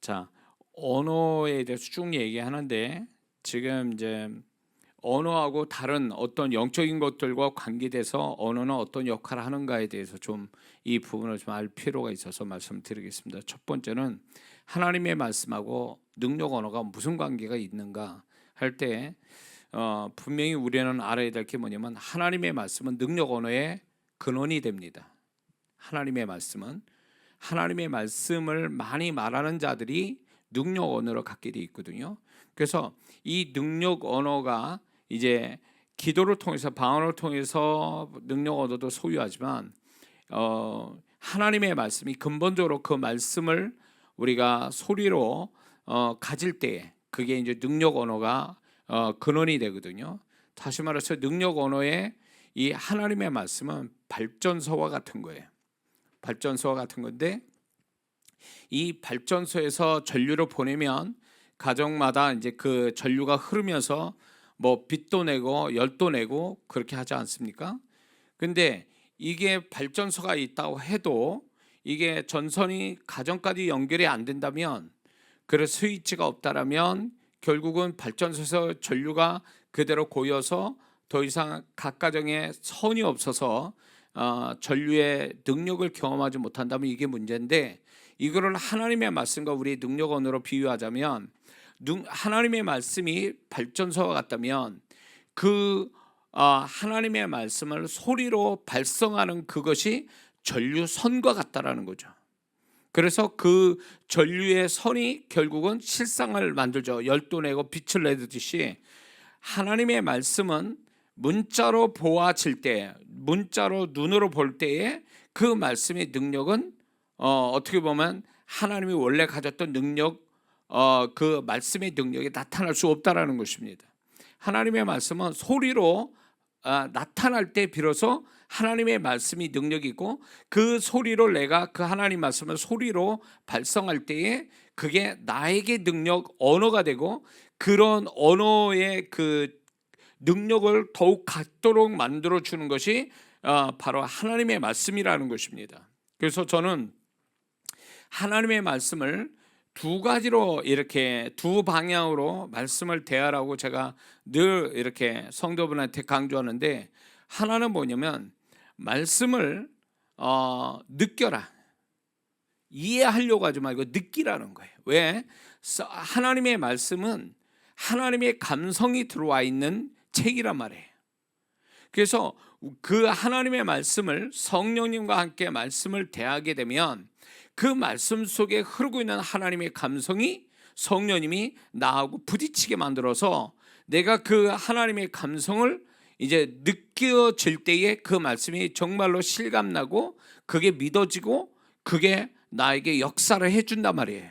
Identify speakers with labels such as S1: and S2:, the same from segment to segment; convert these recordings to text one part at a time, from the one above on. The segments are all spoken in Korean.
S1: 자, 언어에 대해서 쭉 얘기하는데 지금 이제 언어하고 다른 어떤 영적인 것들과 관계돼서 언어는 어떤 역할을 하는가에 대해서 좀 이 부분을 좀 알 필요가 있어서 말씀드리겠습니다. 첫 번째는 하나님의 말씀하고 능력 언어가 무슨 관계가 있는가 할 때 분명히 우리는 알아야 될 게 뭐냐면 하나님의 말씀은 능력 언어의 근원이 됩니다. 하나님의 말씀을 많이 말하는 자들이 능력 언어로 갖게 돼 있거든요. 그래서 이 능력 언어가 이제 기도를 통해서 방언을 통해서 능력 언어도 소유하지만 하나님의 말씀이 근본적으로 그 말씀을 우리가 소리로 가질 때에 그게 이제 능력 언어가 근원이 되거든요. 다시 말해서 능력 언어의 이 하나님의 말씀은 발전소와 같은 거예요. 발전소와 같은 건데 이 발전소에서 전류를 보내면 가정마다 이제 그 전류가 흐르면서 뭐 빛도 내고 열도 내고 그렇게 하지 않습니까? 근데 이게 발전소가 있다고 해도 이게 전선이 가정까지 연결이 안 된다면, 그래서 스위치가 없다라면 결국은 발전소에서 전류가 그대로 고여서 더 이상 각 가정에 선이 없어서 전류의 능력을 경험하지 못한다면 이게 문제인데, 이거를 하나님의 말씀과 우리의 능력 언어로 비유하자면 하나님의 말씀이 발전소와 같다면 그 하나님의 말씀을 소리로 발성하는 그것이 전류선과 같다라는 거죠. 그래서 그 전류의 선이 결국은 실상을 만들죠. 열도 내고 빛을 내듯이 하나님의 말씀은 문자로 보아질 때, 문자로 눈으로 볼 때에 그 말씀의 능력은 어떻게 보면 하나님이 원래 가졌던 능력, 그 말씀의 능력이 나타날 수 없다라는 것입니다. 하나님의 말씀은 소리로 나타날 때 비로소 하나님의 말씀이 능력이 있고, 그 소리로 내가 그 하나님 말씀을 소리로 발성할 때에 그게 나에게 능력 언어가 되고, 그런 언어의 그 능력을 더욱 갖도록 만들어 주는 것이 바로 하나님의 말씀이라는 것입니다. 그래서 저는 하나님의 말씀을 두 가지로, 이렇게 두 방향으로 말씀을 대하라고 제가 늘 이렇게 성도분한테 강조하는데, 하나는 뭐냐면 말씀을 느껴라, 이해하려고 하지 말고 느끼라는 거예요. 왜? 하나님의 말씀은 하나님의 감성이 들어와 있는 책이란 말이에요. 그래서 그 하나님의 말씀을 성령님과 함께 말씀을 대하게 되면 그 말씀 속에 흐르고 있는 하나님의 감성이 성령님이 나하고 부딪히게 만들어서 내가 그 하나님의 감성을 이제 느껴질 때에 그 말씀이 정말로 실감나고 그게 믿어지고 그게 나에게 역사를 해준단 말이에요.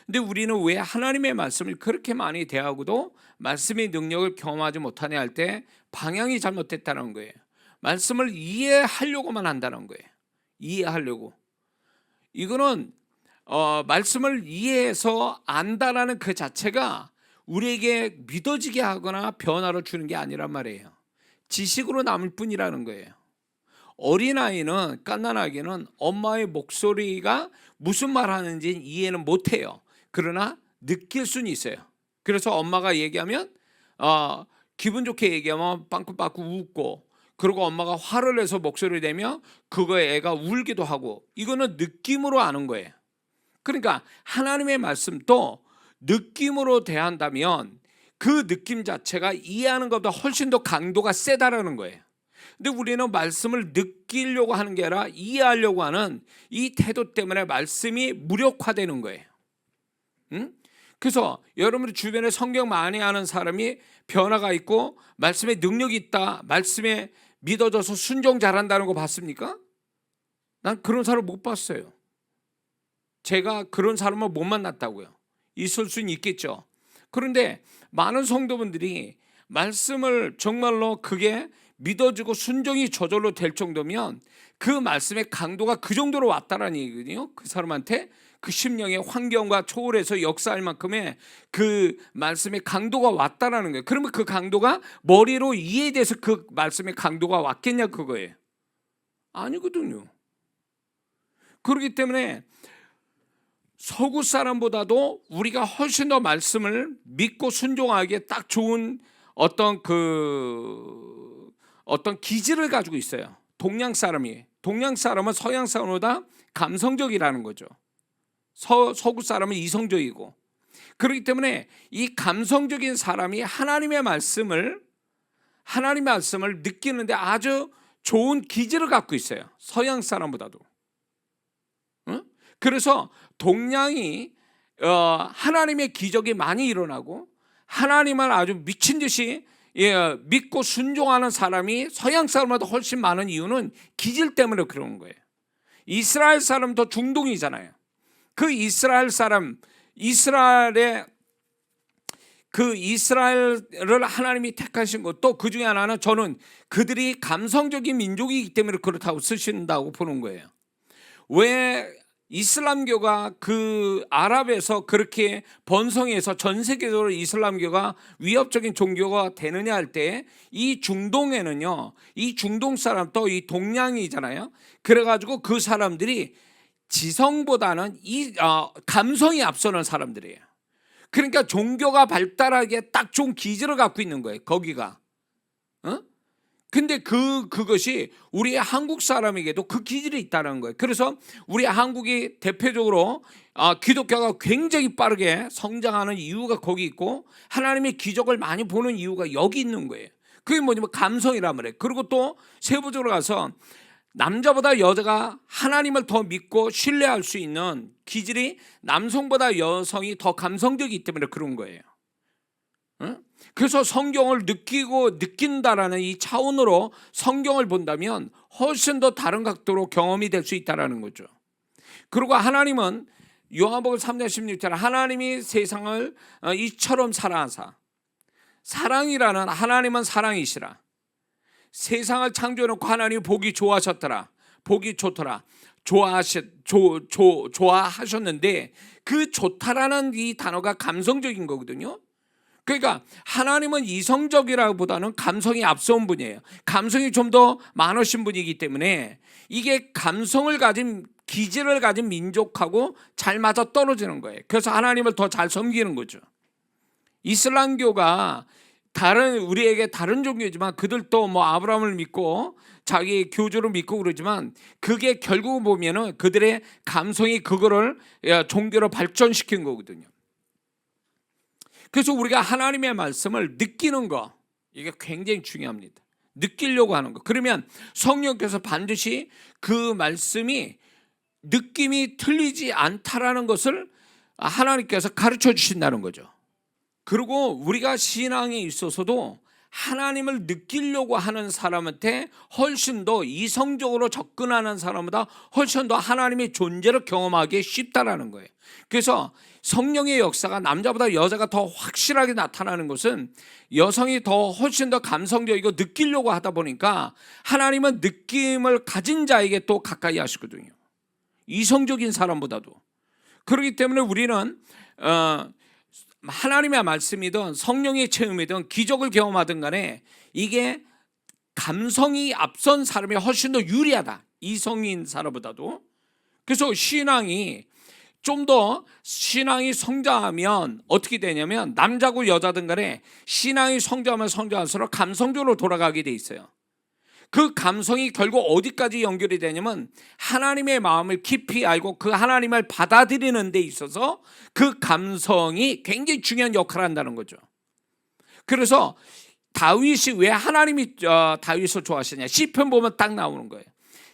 S1: 근데 우리는 왜 하나님의 말씀을 그렇게 많이 대하고도 말씀의 능력을 경험하지 못하냐 할 때 방향이 잘못됐다는 거예요. 말씀을 이해하려고만 한다는 거예요. 이해하려고. 이거는 말씀을 이해해서 안다라는 그 자체가 우리에게 믿어지게 하거나 변화를 주는 게 아니란 말이에요. 지식으로 남을 뿐이라는 거예요. 어린아이는, 갓난아기는 엄마의 목소리가 무슨 말 하는지 이해는 못해요. 그러나 느낄 수는 있어요. 그래서 엄마가 얘기하면 기분 좋게 얘기하면 빵꾸빵꾸 웃고, 그리고 엄마가 화를 내서 목소리를 내면 그거에 애가 울기도 하고, 이거는 느낌으로 아는 거예요. 그러니까 하나님의 말씀도 느낌으로 대한다면 그 느낌 자체가 이해하는 것보다 훨씬 더 강도가 세다라는 거예요. 근데 우리는 말씀을 느끼려고 하는 게 아니라 이해하려고 하는 이 태도 때문에 말씀이 무력화되는 거예요. 그래서 여러분들 주변에 성경 많이 아는 사람이 변화가 있고 말씀에 능력이 있다, 말씀에 믿어져서 순종 잘한다는 거 봤습니까? 난 그런 사람 못 봤어요. 제가 그런 사람을 못 만났다고요. 있을 수는 있겠죠. 그런데 많은 성도분들이 말씀을 정말로 그게 믿어지고 순종이 저절로 될 정도면 그 말씀의 강도가 그 정도로 왔다라는 얘기거든요. 그 사람한테 그 심령의 환경과 초월해서 역사할 만큼의 그 말씀의 강도가 왔다라는 거예요. 그러면 그 강도가 머리로 이해돼서 그 말씀의 강도가 왔겠냐 그거예요. 아니거든요. 그렇기 때문에 서구 사람보다도 우리가 훨씬 더 말씀을 믿고 순종하기에 딱 좋은 어떤 기질을 가지고 있어요. 동양 사람은 서양 사람보다 감성적이라는 거죠. 서구 사람은 이성적이고, 그렇기 때문에 이 감성적인 사람이 하나님의 말씀을 느끼는데 아주 좋은 기질을 갖고 있어요. 서양 사람보다도. 그래서 동양이 하나님의 기적이 많이 일어나고 하나님을 아주 미친 듯이 믿고 순종하는 사람이 서양 사람보다 훨씬 많은 이유는 기질 때문에 그런 거예요. 이스라엘 사람도 중동이잖아요. 그 이스라엘을 하나님이 택하신 것도 그 중에 하나는 저는 그들이 감성적인 민족이기 때문에 그렇다고 쓰신다고 보는 거예요. 왜 이슬람교가 그 아랍에서 그렇게 번성해서 전 세계적으로 이슬람교가 위협적인 종교가 되느냐 할 때 이 중동에는요, 이 중동 사람 또 이 동양이잖아요. 그래가지고 그 사람들이 지성보다는 감성이 앞서는 사람들이에요. 그러니까 종교가 발달하기에 딱 좋은 기질을 갖고 있는 거예요, 거기가. 근데 그것이 우리 한국 사람에게도 그 기질이 있다는 거예요. 그래서 우리 한국이 대표적으로 기독교가 굉장히 빠르게 성장하는 이유가 거기 있고, 하나님의 기적을 많이 보는 이유가 여기 있는 거예요. 그게 뭐냐면 감성이란 말이에요. 그리고 또 세부적으로 가서 남자보다 여자가 하나님을 더 믿고 신뢰할 수 있는 기질이 남성보다 여성이 더 감성적이기 때문에 그런 거예요. 그래서 성경을 느낀다라는 이 차원으로 성경을 본다면 훨씬 더 다른 각도로 경험이 될 수 있다는 거죠. 그리고 하나님은 요한복음 3장 16절, 하나님이 세상을 이처럼 사랑하사, 사랑이라는 하나님은 사랑이시라, 세상을 창조해놓고 하나님이 보기 좋아하셨더라, 보기 좋더라, 좋아하셨는데 그 좋다라는 이 단어가 감성적인 거거든요. 그러니까 하나님은 이성적이라기보다는 감성이 앞서온 분이에요. 감성이 좀 더 많으신 분이기 때문에 이게 감성을 가진 기질을 가진 민족하고 잘 맞아 떨어지는 거예요. 그래서 하나님을 더 잘 섬기는 거죠. 이슬람교가 우리에게 다른 종교지만 그들도 뭐 아브라함을 믿고 자기 교주를 믿고 그러지만 그게 결국 보면은 그들의 감성이 그거를 종교로 발전시킨 거거든요. 그래서 우리가 하나님의 말씀을 느끼는 거, 이게 굉장히 중요합니다. 느끼려고 하는 거. 그러면 성령께서 반드시 그 말씀이 느낌이 틀리지 않다라는 것을 하나님께서 가르쳐 주신다는 거죠. 그리고 우리가 신앙에 있어서도 하나님을 느끼려고 하는 사람한테 훨씬 더 이성적으로 접근하는 사람보다 훨씬 더 하나님의 존재를 경험하기 쉽다라는 거예요. 그래서 성령의 역사가 남자보다 여자가 더 확실하게 나타나는 것은 여성이 더 훨씬 더 감성적이고 느끼려고 하다 보니까 하나님은 느낌을 가진 자에게 또 가까이 하시거든요. 이성적인 사람보다도. 그렇기 때문에 우리는 하나님의 말씀이든 성령의 체험이든 기적을 경험하든 간에 이게 감성이 앞선 사람이 훨씬 더 유리하다, 이성인 사람보다도. 그래서 신앙이 성장하면 어떻게 되냐면 남자고 여자든 간에 신앙이 성장하면 성장할수록 감성적으로 돌아가게 돼 있어요. 그 감성이 결국 어디까지 연결이 되냐면 하나님의 마음을 깊이 알고 그 하나님을 받아들이는 데 있어서 그 감성이 굉장히 중요한 역할을 한다는 거죠. 그래서 다윗이 왜 하나님이 다윗을 좋아하시냐, 시편 보면 딱 나오는 거예요.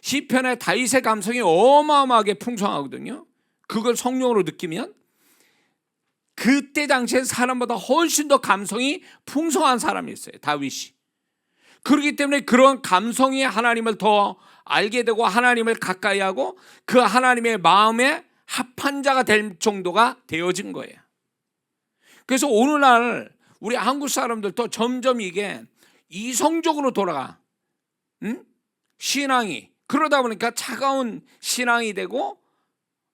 S1: 시편에 다윗의 감성이 어마어마하게 풍성하거든요. 그걸 성령으로 느끼면 그때 당시에 사람보다 훨씬 더 감성이 풍성한 사람이 있어요, 다윗이. 그렇기 때문에 그런 감성이 하나님을 더 알게 되고 하나님을 가까이 하고 그 하나님의 마음에 합한 자가 될 정도가 되어진 거예요. 그래서 오늘날 우리 한국 사람들도 점점 이게 이성적으로 돌아가, 신앙이. 그러다 보니까 차가운 신앙이 되고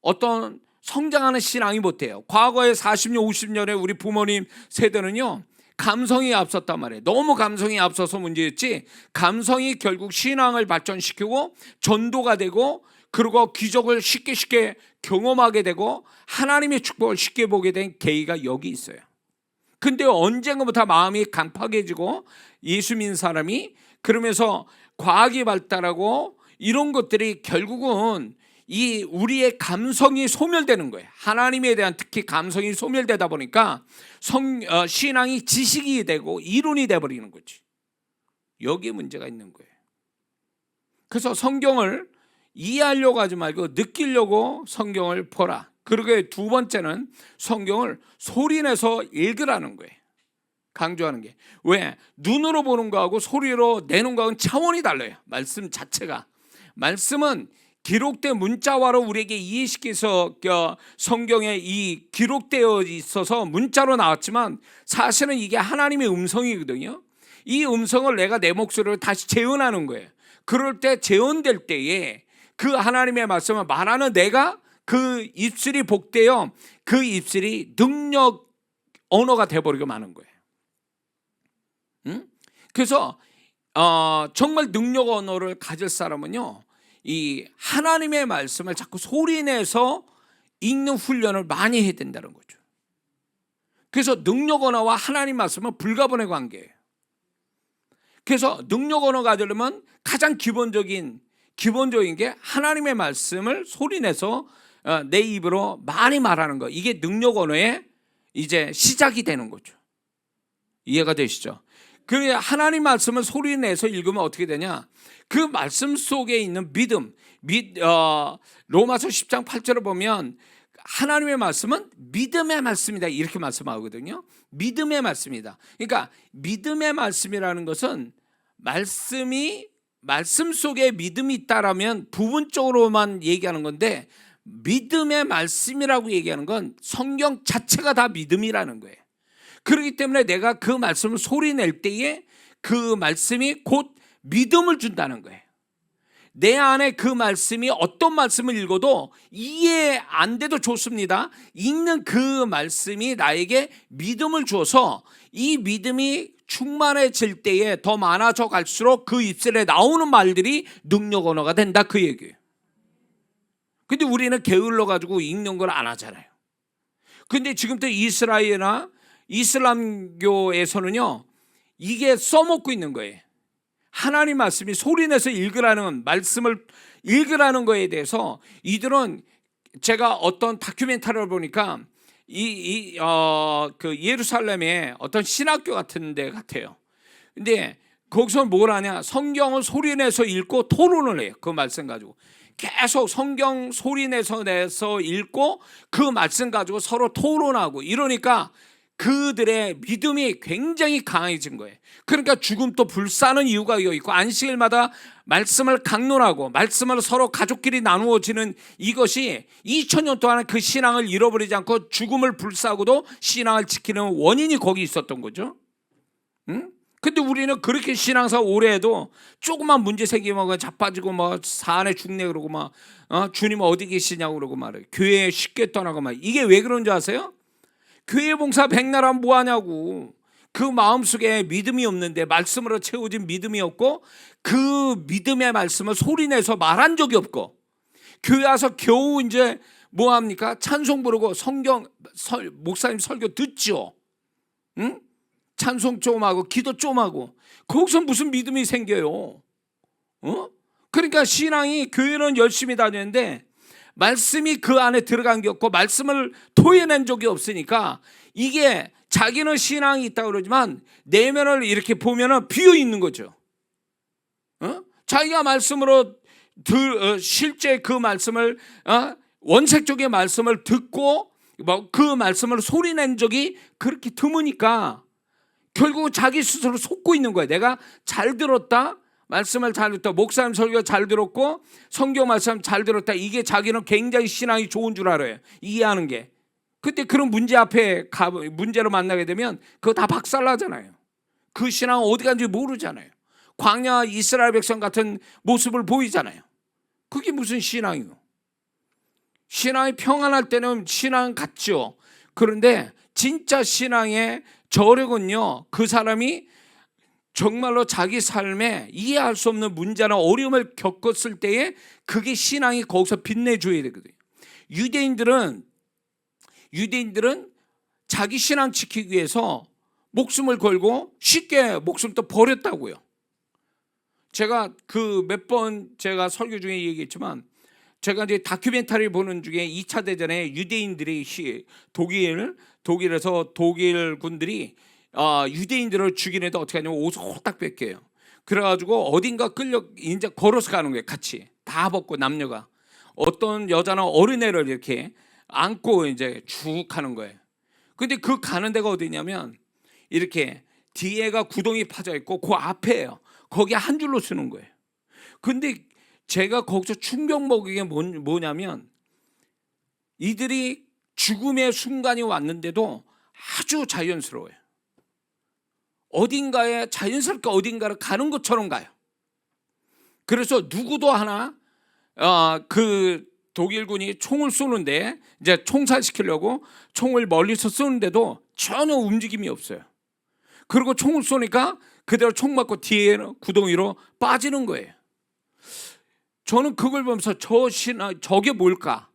S1: 어떤 성장하는 신앙이 못 돼요. 과거에 40년 50년에 우리 부모님 세대는요, 감성이 앞섰단 말이에요. 너무 감성이 앞서서 문제였지, 감성이 결국 신앙을 발전시키고 전도가 되고, 그리고 기적을 쉽게 경험하게 되고 하나님의 축복을 쉽게 보게 된 계기가 여기 있어요. 근데 언젠가부터 마음이 강팍해지고 예수 믿는 사람이, 그러면서 과학이 발달하고 이런 것들이 결국은 이 우리의 감성이 소멸되는 거예요. 하나님에 대한 특히 감성이 소멸되다 보니까 신앙이 지식이 되고 이론이 돼버리는 거지. 여기에 문제가 있는 거예요. 그래서 성경을 이해하려고 하지 말고 느끼려고 성경을 보라. 그리고 두 번째는 성경을 소리내서 읽으라는 거예요. 강조하는 게. 왜? 눈으로 보는 거하고 소리로 내는 거하고는 차원이 달라요. 말씀 자체가. 말씀은 기록된 문자화로 우리에게 이해시켜서 성경에 이 기록되어 있어서 문자로 나왔지만 사실은 이게 하나님의 음성이거든요. 이 음성을 내가 내 목소리로 다시 재현하는 거예요. 그럴 때 재현될 때에 그 하나님의 말씀을 말하는 내가 그 입술이 복되어 그 입술이 능력 언어가 되어버리고 마는 거예요. 그래서 정말 능력 언어를 가질 사람은요, 이 하나님의 말씀을 자꾸 소리내서 읽는 훈련을 많이 해야 된다는 거죠. 그래서 능력 언어와 하나님 말씀은 불가분의 관계예요. 그래서 능력 언어 가지려면 가장 기본적인 게 하나님의 말씀을 소리내서 내 입으로 많이 말하는 거. 이게 능력 언어의 이제 시작이 되는 거죠. 이해가 되시죠? 그래야 하나님 말씀을 소리내서 읽으면 어떻게 되냐? 그 말씀 속에 있는 믿음, 로마서 10장 8절을 보면 하나님의 말씀은 믿음의 말씀이다 이렇게 말씀하거든요. 믿음의 말씀이다. 그러니까 믿음의 말씀이라는 것은 말씀 속에 믿음이 있다라면 부분적으로만 얘기하는 건데, 믿음의 말씀이라고 얘기하는 건 성경 자체가 다 믿음이라는 거예요. 그렇기 때문에 내가 그 말씀을 소리낼 때에 그 말씀이 곧 믿음을 준다는 거예요. 내 안에 그 말씀이 어떤 말씀을 읽어도 이해 안 돼도 좋습니다. 읽는 그 말씀이 나에게 믿음을 주어서 이 믿음이 충만해질 때에 더 많아져 갈수록 그 입술에 나오는 말들이 능력 언어가 된다, 그 얘기예요. 근데 우리는 게을러 가지고 읽는 걸 안 하잖아요. 근데 지금도 이스라엘이나 이슬람교에서는요, 이게 써먹고 있는 거예요. 하나님 말씀이 소리내서 읽으라는 말씀을 읽으라는 거에 대해서 이들은, 제가 어떤 다큐멘터리를 보니까 그 예루살렘에 어떤 신학교 같은 데 같아요. 근데 거기서 뭘 하냐? 성경을 소리내서 읽고 토론을 해요. 그 말씀 가지고 계속 성경 소리내서 읽고 그 말씀 가지고 서로 토론하고 이러니까 그들의 믿음이 굉장히 강해진 거예요. 그러니까 죽음도 불사는 이유가 여기 있고, 안식일마다 말씀을 강론하고 말씀을 서로 가족끼리 나누어지는 이것이 2000년 동안 그 신앙을 잃어버리지 않고 죽음을 불사하고도 신앙을 지키는 원인이 거기 있었던 거죠. 근데 우리는 그렇게 신앙생활 오래 해도 조금만 문제 생기면 자빠지고 뭐 사안에 죽네 그러고 막 주님 어디 계시냐고 그러고 말해요. 교회 쉽게 떠나고 막. 이게 왜 그런지 아세요? 교회 봉사 백날 하면 뭐하냐고. 그 마음속에 믿음이 없는데, 말씀으로 채워진 믿음이 없고, 그 믿음의 말씀을 소리내서 말한 적이 없고, 교회 와서 겨우 이제 뭐합니까? 찬송 부르고 목사님 설교 듣죠. 응? 찬송 좀 하고 기도 좀 하고, 거기서 무슨 믿음이 생겨요? 그러니까 신앙이, 교회는 열심히 다녔는데 말씀이 그 안에 들어간 게 없고 말씀을 토해낸 적이 없으니까, 이게 자기는 신앙이 있다고 그러지만 내면을 이렇게 보면은 비어 있는 거죠. 자기가 말씀으로 실제 그 말씀을 원색적인 말씀을 듣고 그 말씀을 소리낸 적이 그렇게 드무니까 결국 자기 스스로 속고 있는 거예요. 내가 잘 들었다, 말씀을 잘 듣다, 목사님 설교 잘 들었고 성경 말씀 잘 들었다, 이게 자기는 굉장히 신앙이 좋은 줄 알아요. 이해하는 게. 그때 그런 문제 앞에 문제로 만나게 되면 그거 다 박살나잖아요. 그 신앙은 어디 간지 모르잖아요. 광야 이스라엘 백성 같은 모습을 보이잖아요. 그게 무슨 신앙이요? 신앙이 평안할 때는 신앙 같죠. 그런데 진짜 신앙의 저력은요, 그 사람이 정말로 자기 삶에 이해할 수 없는 문제나 어려움을 겪었을 때에 그게 신앙이 거기서 빛내줘야 되거든요. 유대인들은 자기 신앙 지키기 위해서 목숨을 걸고 쉽게 목숨도 버렸다고요. 제가 그 몇 번 제가 설교 중에 얘기했지만, 제가 이제 다큐멘터리 보는 중에 2차 대전에 유대인들이 독일에서 독일 군들이 유대인들을 죽이는데 어떻게 하냐면 옷을 홀딱 뺏겨요. 그래가지고 어딘가 끌려 이제 걸어서 가는 거예요. 같이 다 벗고, 남녀가 어떤 여자는 어린애를 이렇게 안고 이제 쭉 가는 거예요. 근데 그 가는 데가 어디냐면 이렇게 뒤에가 구덩이 파져 있고 그 앞에예요. 거기 한 줄로 쓰는 거예요. 근데 제가 거기서 충격 먹은 게 뭐냐면, 이들이 죽음의 순간이 왔는데도 아주 자연스러워요. 어딘가에 자연스럽게 어딘가를 가는 것처럼 가요. 그래서 누구도 하나 그 독일군이 총을 쏘는데, 이제 총살시키려고 총을 멀리서 쏘는데도 전혀 움직임이 없어요. 그리고 총을 쏘니까 그대로 총 맞고 뒤에 구덩이로 빠지는 거예요. 저는 그걸 보면서 저게 뭘까?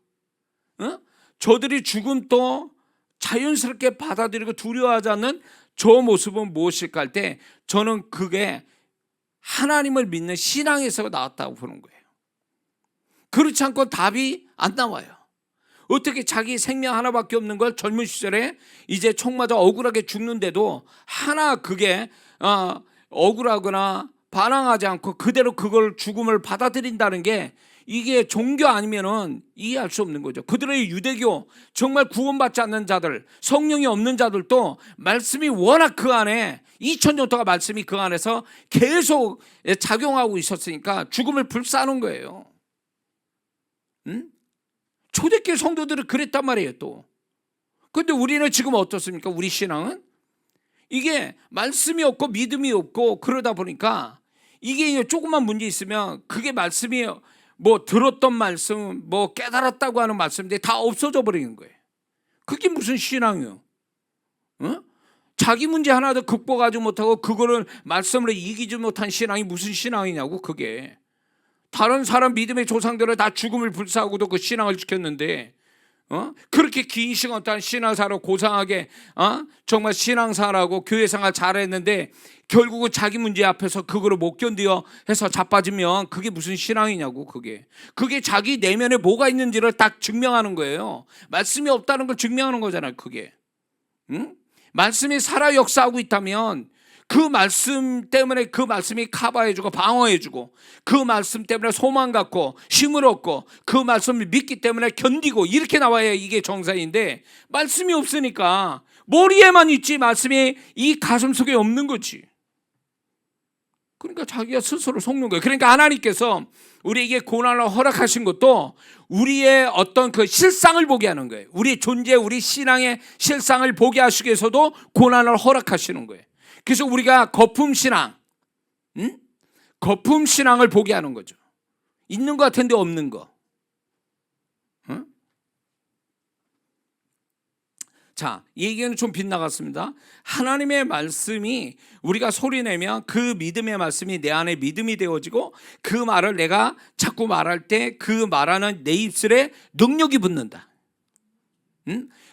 S1: 저들이 죽음도 자연스럽게 받아들이고 두려워하지 않는 저 모습은 무엇일까 할 때, 저는 그게 하나님을 믿는 신앙에서 나왔다고 보는 거예요. 그렇지 않고 답이 안 나와요. 어떻게 자기 생명 하나밖에 없는 걸 젊은 시절에 이제 총 맞아 억울하게 죽는데도 하나 그게 억울하거나 반항하지 않고 그대로 그걸 죽음을 받아들인다는 게, 이게 종교 아니면은 이해할 수 없는 거죠. 그들의 유대교, 정말 구원받지 않는 자들, 성령이 없는 자들도 말씀이 워낙 그 안에 2000년 동안 말씀이 그 안에서 계속 작용하고 있었으니까 죽음을 불사하는 거예요. 초대교회 성도들은 그랬단 말이에요. 또 근데 우리는 지금 어떻습니까? 우리 신앙은 이게 말씀이 없고 믿음이 없고 그러다 보니까, 이게 조금만 문제 있으면 그게 말씀이 뭐 들었던 말씀, 뭐 깨달았다고 하는 말씀인데 다 없어져 버리는 거예요. 그게 무슨 신앙이요? 자기 문제 하나도 극복하지 못하고 그거를 말씀으로 이기지 못한 신앙이 무슨 신앙이냐고. 그게 다른 사람 믿음의 조상들은 다 죽음을 불사하고도 그 신앙을 지켰는데, 그렇게 긴 시간 동안 신앙사로 고상하게 정말 신앙사라고 교회생활 잘했는데 결국은 자기 문제 앞에서 그거를 못 견뎌 해서 자빠지면 그게 무슨 신앙이냐고. 그게 자기 내면에 뭐가 있는지를 딱 증명하는 거예요. 말씀이 없다는 걸 증명하는 거잖아요. 그게 말씀이 살아 역사하고 있다면, 그 말씀 때문에 그 말씀이 커버해주고 방어해주고, 그 말씀 때문에 소망 갖고 힘을 얻고, 그 말씀을 믿기 때문에 견디고, 이렇게 나와야 이게 정상인데, 말씀이 없으니까 머리에만 있지 말씀이 이 가슴 속에 없는 거지. 그러니까 자기가 스스로 속는 거예요. 그러니까 하나님께서 우리에게 고난을 허락하신 것도 우리의 어떤 그 실상을 보게 하는 거예요. 우리 존재, 우리 신앙의 실상을 보게 하시기 위해서도 고난을 허락하시는 거예요. 그래서 우리가 거품신앙을 보게 하는 거죠. 있는 것 같은데 없는 거. 자, 이 얘기는 좀 빗나갔습니다. 하나님의 말씀이 우리가 소리내면 그 믿음의 말씀이 내 안에 믿음이 되어지고, 그 말을 내가 자꾸 말할 때 그 말하는 내 입술에 능력이 붙는다.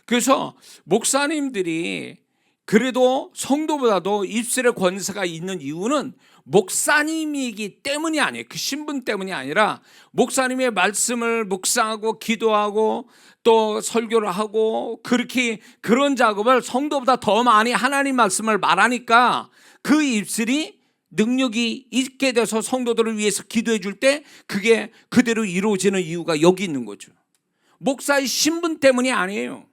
S1: 그래서 목사님들이 그래도 성도보다도 입술에 권세가 있는 이유는 목사님이기 때문이 아니에요. 그 신분 때문이 아니라, 목사님의 말씀을 묵상하고 기도하고 또 설교를 하고 그렇게 그런 작업을 성도보다 더 많이 하나님 말씀을 말하니까 그 입술이 능력이 있게 돼서 성도들을 위해서 기도해 줄 때 그게 그대로 이루어지는 이유가 여기 있는 거죠. 목사의 신분 때문이 아니에요.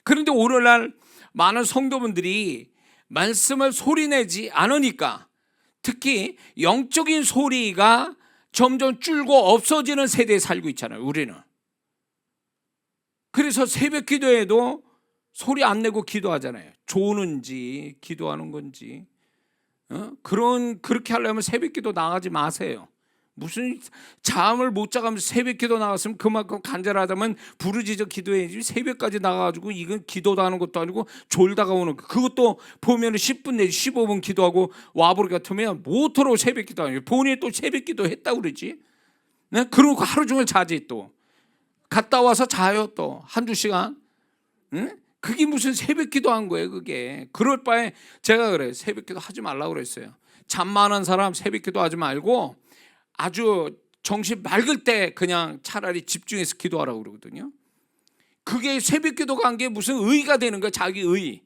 S1: 그런데 오늘날 많은 성도분들이 말씀을 소리내지 않으니까, 특히 영적인 소리가 점점 줄고 없어지는 세대에 살고 있잖아요, 우리는. 그래서 새벽 기도에도 소리 안 내고 기도하잖아요. 조는지 기도하는 건지. 그렇게 하려면 새벽 기도 나가지 마세요. 무슨 잠을 못 자가면서 새벽기도 나갔으면 그만큼 간절하다면 부르짖어 기도해야지. 새벽까지 나가가지고 이건 기도도 하는 것도 아니고 졸다가 오는 거. 그것도 보면 10분 내지 15분 기도하고 와버리 같으면 모토로 새벽기도 아니고 본인이 또 새벽기도 했다고 그러지. 네? 그러고 하루 종일 자지. 또 갔다 와서 자요. 또 한두 시간. 응? 그게 무슨 새벽기도 한 거예요. 그게. 그럴 바에 제가 그래요. 새벽기도 하지 말라고 그랬어요. 잠 많은 사람 새벽기도 하지 말고 아주 정신 맑을 때 그냥 차라리 집중해서 기도하라고 그러거든요. 그게 새벽기도가 한 게 무슨 의가 되는 거야. 자기 의.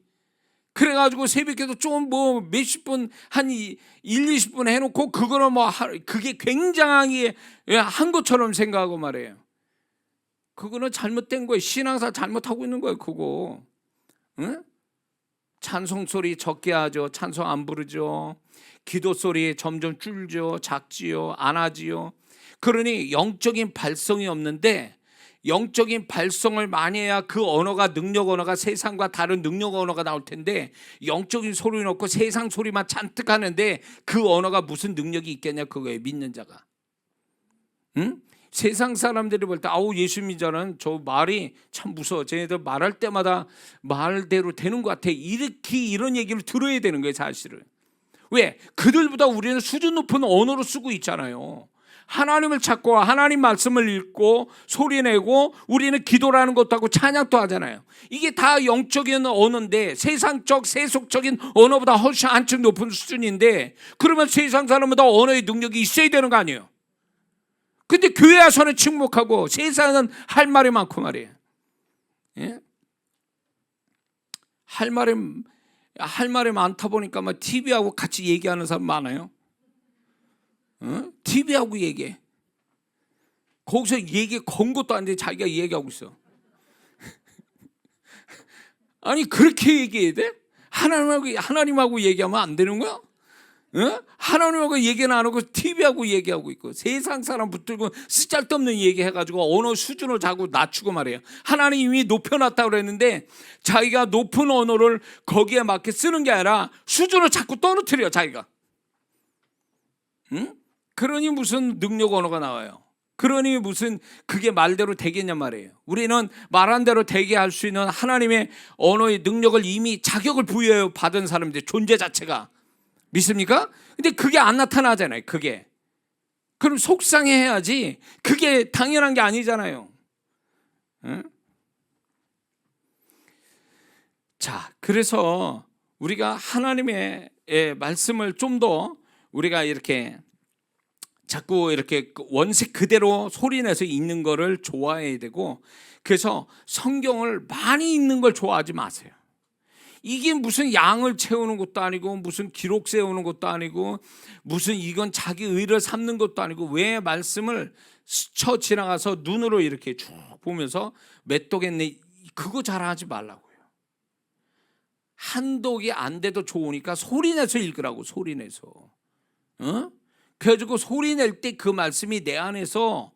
S1: 그래가지고 새벽기도 좀 뭐 몇십 분 한 20분 해놓고 그거는 뭐 그게 굉장히 한 것처럼 생각하고 말이에요. 그거는 잘못된 거예요. 신앙사 잘못하고 있는 거예요. 그거. 응? 찬송 소리 적게 하죠. 찬송 안 부르죠. 기도 소리 점점 줄죠. 작지요. 안 하지요. 그러니 영적인 발성이 없는데 영적인 발성을 많이 해야 그 언어가 능력 언어가 세상과 다른 능력 언어가 나올 텐데 영적인 소리 넣고 세상 소리만 잔뜩 하는데 그 언어가 무슨 능력이 있겠냐 그거예요. 믿는 자가. 응? 세상 사람들이 볼 때 아우 예수 믿자는 저 말이 참 무서워. 쟤네들 말할 때마다 말대로 되는 것 같아. 이렇게 이런 얘기를 들어야 되는 거예요. 사실은. 왜? 그들보다 우리는 수준 높은 언어로 쓰고 있잖아요. 하나님을 찾고 하나님 말씀을 읽고 소리내고 우리는 기도라는 것도 하고 찬양도 하잖아요. 이게 다 영적인 언어인데 세상적 세속적인 언어보다 훨씬 한층 높은 수준인데 그러면 세상 사람보다 언어의 능력이 있어야 되는 거 아니에요. 근데 교회 와서는 침묵하고 세상은 할 말이 많고 말이에요. 예? 할 말이 많다 보니까 막 TV하고 같이 얘기하는 사람 많아요. TV하고 얘기해. 거기서 얘기 건 것도 아닌데 자기가 얘기하고 있어. 아니 그렇게 얘기해야 돼? 하나님하고 얘기하면 안 되는 거야? 하나님하고 얘기는 안 하고 TV하고 얘기하고 있고 세상 사람 붙들고 쓰잘데없는 얘기 해가지고 언어 수준을 자꾸 낮추고 말이에요. 하나님이 높여놨다고 그랬는데 자기가 높은 언어를 거기에 맞게 쓰는 게 아니라 수준을 자꾸 떨어뜨려 자기가. 응? 그러니 무슨 능력 언어가 나와요. 그러니 무슨 그게 말대로 되겠냐 말이에요. 우리는 말한 대로 되게 할 수 있는 하나님의 언어의 능력을 이미 자격을 부여 받은 사람들 존재 자체가 믿습니까? 근데 그게 안 나타나잖아요. 그게. 그럼 속상해야지. 그게 당연한 게 아니잖아요. 응? 자, 그래서 우리가 하나님의 말씀을 좀 더 우리가 이렇게 자꾸 이렇게 원색 그대로 소리내서 읽는 거를 좋아해야 되고 그래서 성경을 많이 읽는 걸 좋아하지 마세요. 이게 무슨 양을 채우는 것도 아니고 무슨 기록 세우는 것도 아니고 무슨 이건 자기 의를 삼는 것도 아니고 왜 말씀을 스쳐 지나가서 눈으로 이렇게 쭉 보면서 맷독했네 그거 잘하지 말라고요. 한독이 안 돼도 좋으니까 소리내서 읽으라고 소리내서. 그래가지고 소리낼 때 그 말씀이 내 안에서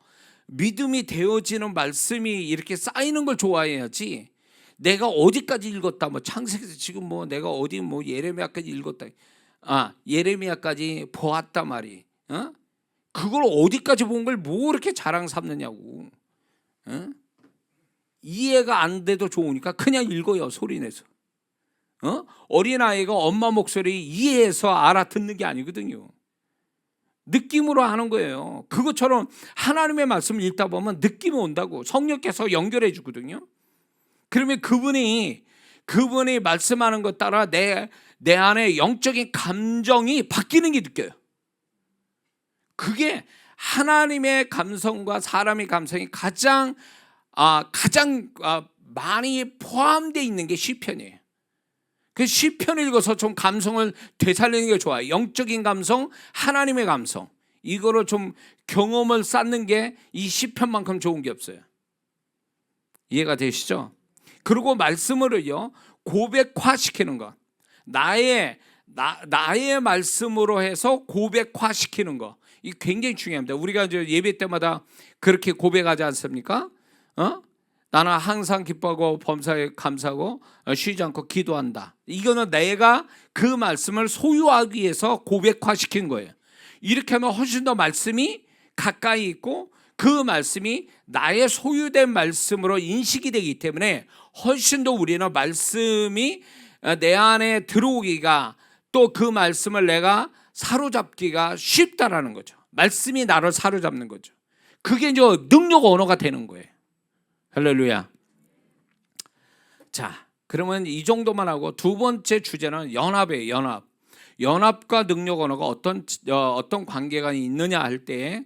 S1: 믿음이 되어지는 말씀이 이렇게 쌓이는 걸 좋아해야지 내가 어디까지 읽었다 뭐 창세기에서 지금 뭐 내가 어디 뭐 예레미야까지 읽었다 예레미야까지 보았다 말이 그걸 어디까지 본 걸 뭐 이렇게 자랑 삼느냐고. 이해가 안 돼도 좋으니까 그냥 읽어요 소리내서. 어린아이가 엄마 목소리 이해해서 알아듣는 게 아니거든요. 느낌으로 하는 거예요. 그것처럼 하나님의 말씀을 읽다 보면 느낌이 온다고. 성령께서 연결해 주거든요. 그러면 그분이 말씀하는 것 따라 내 안에 영적인 감정이 바뀌는 게 느껴요. 그게 하나님의 감성과 사람의 감성이 가장 많이 포함되어 있는 게 시편이에요. 그 시편을 읽어서 좀 감성을 되살리는 게 좋아요. 영적인 감성, 하나님의 감성. 이거를 좀 경험을 쌓는 게 이 시편만큼 좋은 게 없어요. 이해가 되시죠? 그리고 말씀을요 고백화시키는 것. 나의 말씀으로 해서 고백화시키는 것. 이게 굉장히 중요합니다. 우리가 이제 예배 때마다 그렇게 고백하지 않습니까? 나는 항상 기뻐하고 범사에 감사하고 쉬지 않고 기도한다. 이거는 내가 그 말씀을 소유하기 위해서 고백화시킨 거예요. 이렇게 하면 훨씬 더 말씀이 가까이 있고 그 말씀이 나의 소유된 말씀으로 인식이 되기 때문에 훨씬 더 우리는 말씀이 내 안에 들어오기가, 또 그 말씀을 내가 사로잡기가 쉽다라는 거죠. 말씀이 나를 사로잡는 거죠. 그게 이제 능력 언어가 되는 거예요. 할렐루야. 자, 그러면 이 정도만 하고 두 번째 주제는 연합이에요. 연합. 연합과 능력 언어가 어떤 관계가 있느냐 할 때,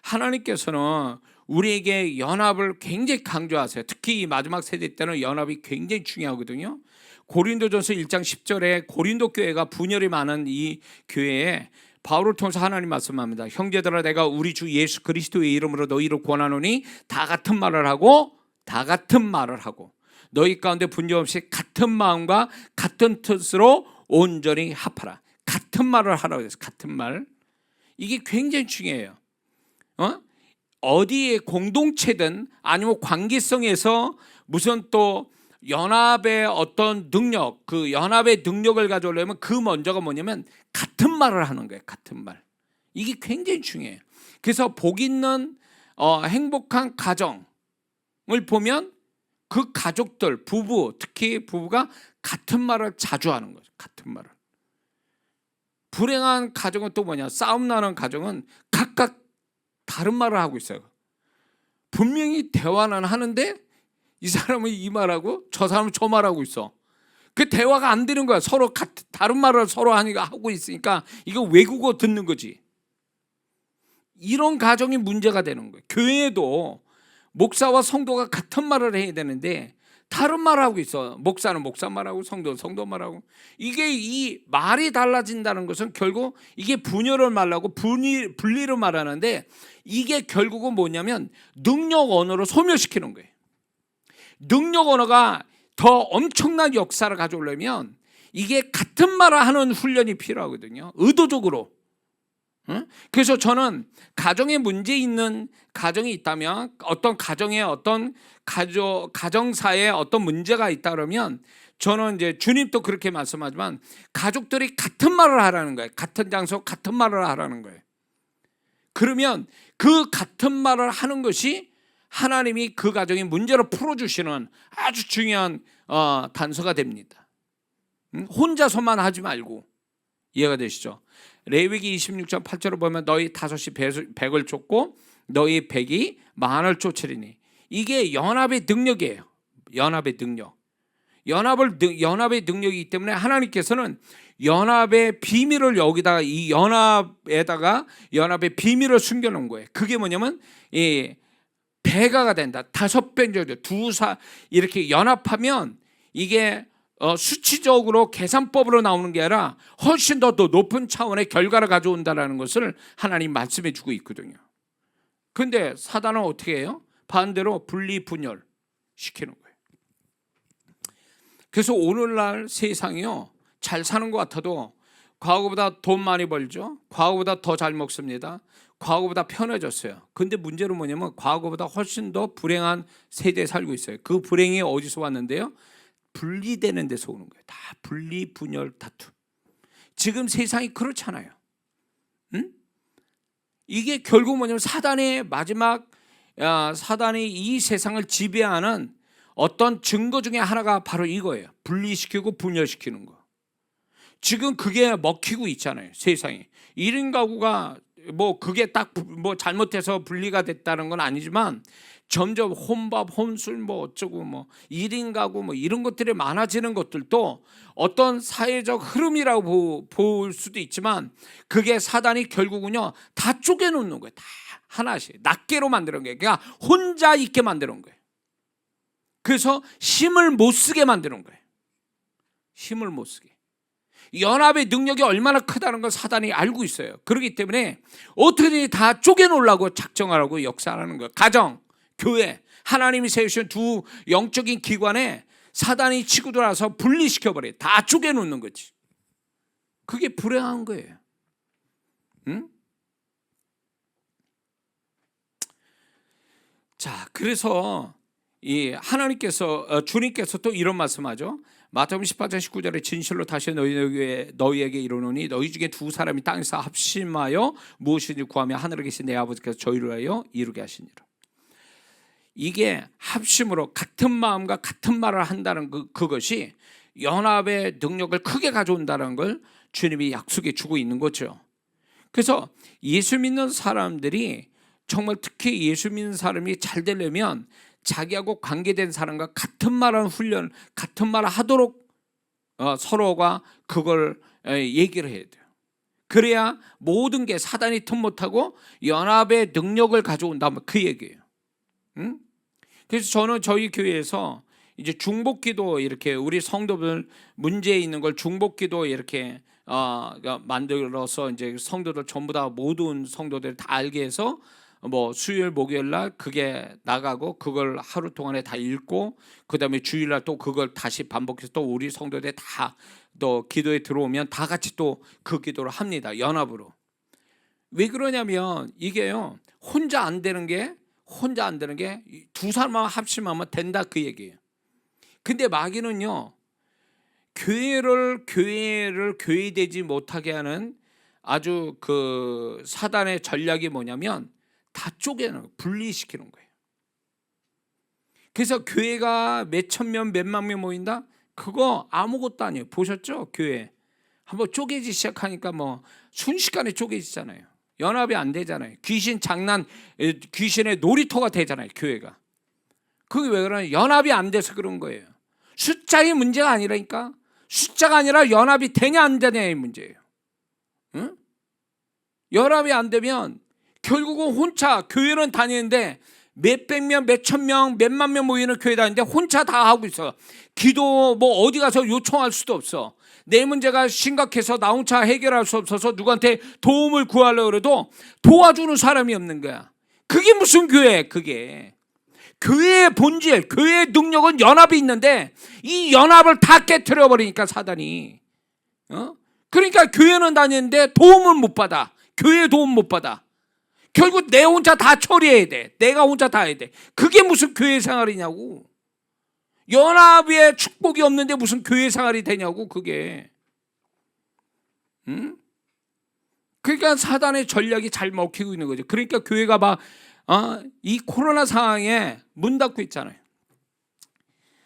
S1: 하나님께서는 우리에게 연합을 굉장히 강조하세요. 특히 이 마지막 세대 때는 연합이 굉장히 중요하거든요. 고린도전서 1장 10절에 고린도 교회가 분열이 많은 이 교회에 바울을 통해서 하나님 말씀합니다. 형제들아, 내가 우리 주 예수 그리스도의 이름으로 너희를 권하노니 다 같은 말을 하고 너희 가운데 분쟁 없이 같은 마음과 같은 뜻으로 온전히 합하라. 같은 말을 하라고 해서 같은 말. 이게 굉장히 중요해요. 어디에 공동체든 아니면 관계성에서 무슨 또 연합의 어떤 능력, 그 연합의 능력을 가져오려면 그 먼저가 뭐냐면 같은 말을 하는 거예요. 같은 말. 이게 굉장히 중요해요. 그래서 복 있는 행복한 가정을 보면 그 가족들, 부부, 특히 부부가 같은 말을 자주 하는 거죠. 같은 말을. 불행한 가정은 또 뭐냐? 싸움 나는 가정은 각각 다른 말을 하고 있어요. 분명히 대화는 하는데 이 사람은 이 말하고 저 사람은 저 말하고 있어. 그 대화가 안 되는 거야. 서로 다른 말을 서로 하고 있으니까 이거 외국어 듣는 거지. 이런 가정이 문제가 되는 거예요. 교회에도 목사와 성도가 같은 말을 해야 되는데 다른 말을 하고 있어. 목사는 목사 말하고 성도는 성도 말하고. 이게 이 말이 달라진다는 것은 결국 이게 분열을 말하고 분리를 말하는데, 이게 결국은 뭐냐면 능력 언어로 소멸시키는 거예요. 능력 언어가 더 엄청난 역사를 가져오려면 이게 같은 말을 하는 훈련이 필요하거든요. 의도적으로. 그래서 저는 가정에 문제 있는 가정이 있다면, 어떤 가정에 어떤 가정사에 어떤 문제가 있다 그러면, 저는 이제 주님도 그렇게 말씀하지만 가족들이 같은 말을 하라는 거예요. 같은 장소 같은 말을 하라는 거예요. 그러면 그 같은 말을 하는 것이 하나님이 그 가정의 문제를 풀어주시는 아주 중요한 단서가 됩니다. 혼자서만 하지 말고. 이해가 되시죠? 레위기 26장 8절을 보면 너희 다섯이 백을 쫓고 너희 백이 만을 쫓으리니. 이게 연합의 능력이에요. 연합의 능력. 연합의 능력이기 때문에 하나님께서는 연합의 비밀을 여기다가, 이 연합에다가 연합의 비밀을 숨겨놓은 거예요. 그게 뭐냐면 이 배가가 된다. 5배 정도 이렇게 연합하면 이게 수치적으로 계산법으로 나오는 게 아니라 훨씬 더 높은 차원의 결과를 가져온다는 것을 하나님 말씀해 주고 있거든요. 그런데 사단은 어떻게 해요? 반대로 분리분열 시키는 거예요. 그래서 오늘날 세상이요, 잘 사는 것 같아도 과거보다 돈 많이 벌죠. 과거보다 더 잘 먹습니다. 과거보다 편해졌어요. 근데 문제는 뭐냐면 과거보다 훨씬 더 불행한 세대에 살고 있어요. 그 불행이 어디서 왔는데요? 분리되는 데서 오는 거예요. 다 분리, 분열, 다툼. 지금 세상이 그렇잖아요. 이게 결국 뭐냐면 사단의 마지막, 사단이 이 세상을 지배하는 어떤 증거 중에 하나가 바로 이거예요. 분리시키고 분열시키는 거. 지금 그게 먹히고 있잖아요. 세상에. 1인 가구가 뭐 그게 딱 뭐 잘못해서 분리가 됐다는 건 아니지만, 점점 혼밥, 혼술 뭐 어쩌고 뭐 1인 가구 뭐 이런 것들이 많아지는 것들도 어떤 사회적 흐름이라고 볼 수도 있지만, 그게 사단이 결국은요 다 쪼개놓는 거예요. 다 하나씩 낱개로 만드는 거예요. 그러니까 혼자 있게 만드는 거예요. 그래서 힘을 못 쓰게 만드는 거예요. 힘을 못 쓰게. 연합의 능력이 얼마나 크다는 걸 사단이 알고 있어요. 그렇기 때문에 어떻게든 다 쪼개놓으려고 작정하라고 역사하는 거예요. 가정, 교회, 하나님이 세우신 두 영적인 기관에 사단이 치고 들어와서 분리시켜버려요. 다 쪼개놓는 거지. 그게 불행한 거예요. 응? 자, 그래서 이 하나님께서, 주님께서 또 이런 말씀하죠. 마태복음 18장 19절에 진실로 다시 너희에게 이르노니 너희 중에 두 사람이 땅에서 합심하여 무엇이든지 구하며 하늘에 계신 내 아버지께서 저희를 하여 이루게 하시니라. 이게 합심으로 같은 마음과 같은 말을 한다는 그것이 연합의 능력을 크게 가져온다는 걸 주님이 약속해 주고 있는 거죠. 그래서 예수 믿는 사람들이 정말 특히 예수 믿는 사람이 잘 되려면 자기하고 관계된 사람과 같은 말하는 훈련, 같은 말을 하도록 서로가 그걸 얘기를 해야 돼요. 그래야 모든 게 사단이 틈 못하고 연합의 능력을 가져온다면 그 얘기예요. 응? 그래서 저는 저희 교회에서 이제 중복기도 이렇게 우리 성도들 문제 있는 걸 중복기도 이렇게 만들어서 이제 성도들 전부 다 모든 성도들 다 알게 해서 뭐 수요일 목요일 날 그게 나가고 그걸 하루 동안에 다 읽고 그다음에 주일 날 또 그걸 다시 반복해서 또 우리 성도들 다 또 기도에 들어오면 다 같이 또 그 기도를 합니다. 연합으로. 왜 그러냐면 이게요. 혼자 안 되는 게 두 사람만 합심하면 된다 그 얘기예요. 근데 마귀는요. 교회를 교회되지 못하게 하는 아주 그 사단의 전략이 뭐냐면 다 쪼개는 분리시키는 거예요. 그래서 교회가 몇천 명 몇만 명 모인다? 그거 아무것도 아니에요. 보셨죠? 교회 한번 쪼개지 시작하니까 뭐 순식간에 쪼개지잖아요. 연합이 안 되잖아요. 귀신의 놀이터가 되잖아요. 교회가. 그게 왜 그러냐? 연합이 안 돼서 그런 거예요. 숫자의 문제가 아니라니까. 숫자가 아니라 연합이 되냐 안 되냐의 문제예요. 응? 연합이 안 되면 결국은 혼자 교회는 다니는데 몇백 명, 몇천 명, 몇만 명 모이는 교회 다니는데 혼자 다 하고 있어. 기도 뭐 어디 가서 요청할 수도 없어. 내 문제가 심각해서 나 혼자 해결할 수 없어서 누구한테 도움을 구하려고 해도 도와주는 사람이 없는 거야. 그게 무슨 교회야 그게. 교회의 본질, 교회의 능력은 연합이 있는데 이 연합을 다 깨트려 버리니까 사단이. 그러니까 교회는 다니는데 도움을 못 받아. 교회 도움 못 받아. 결국 내 혼자 다 처리해야 돼. 내가 혼자 다 해야 돼. 그게 무슨 교회 생활이냐고. 연합의 축복이 없는데 무슨 교회 생활이 되냐고 그게. 응? 그러니까 사단의 전략이 잘 먹히고 있는 거죠. 그러니까 교회가 막 이 코로나 상황에 문 닫고 있잖아요.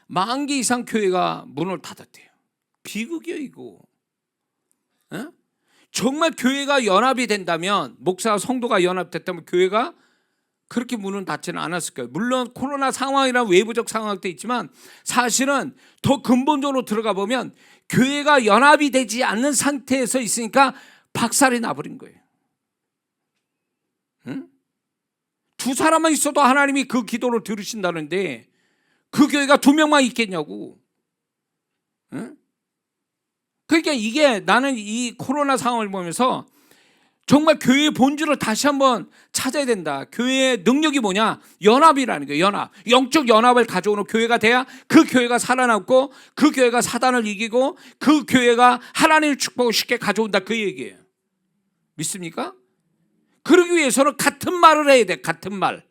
S1: 10,000개 이상 교회가 문을 닫았대요. 비극이에요 이거. 응? 정말 교회가 연합이 된다면, 목사와 성도가 연합됐다면 교회가 그렇게 문은 닫지는 않았을 거예요. 물론 코로나 상황이란 외부적 상황도 있지만 사실은 더 근본적으로 들어가 보면 교회가 연합이 되지 않는 상태에서 있으니까 박살이 나버린 거예요. 응? 두 사람만 있어도 하나님이 그 기도를 들으신다는데 그 교회가 2명만 있겠냐고. 응? 그러니까 이게 나는 이 코로나 상황을 보면서 정말 교회의 본질을 다시 한번 찾아야 된다. 교회의 능력이 뭐냐? 연합이라는 거예요. 연합. 영적 연합을 가져오는 교회가 돼야 그 교회가 살아남고 그 교회가 사단을 이기고 그 교회가 하나님의 축복을 쉽게 가져온다 그 얘기예요. 믿습니까? 그러기 위해서는 같은 말을 해야 돼. 같은 말.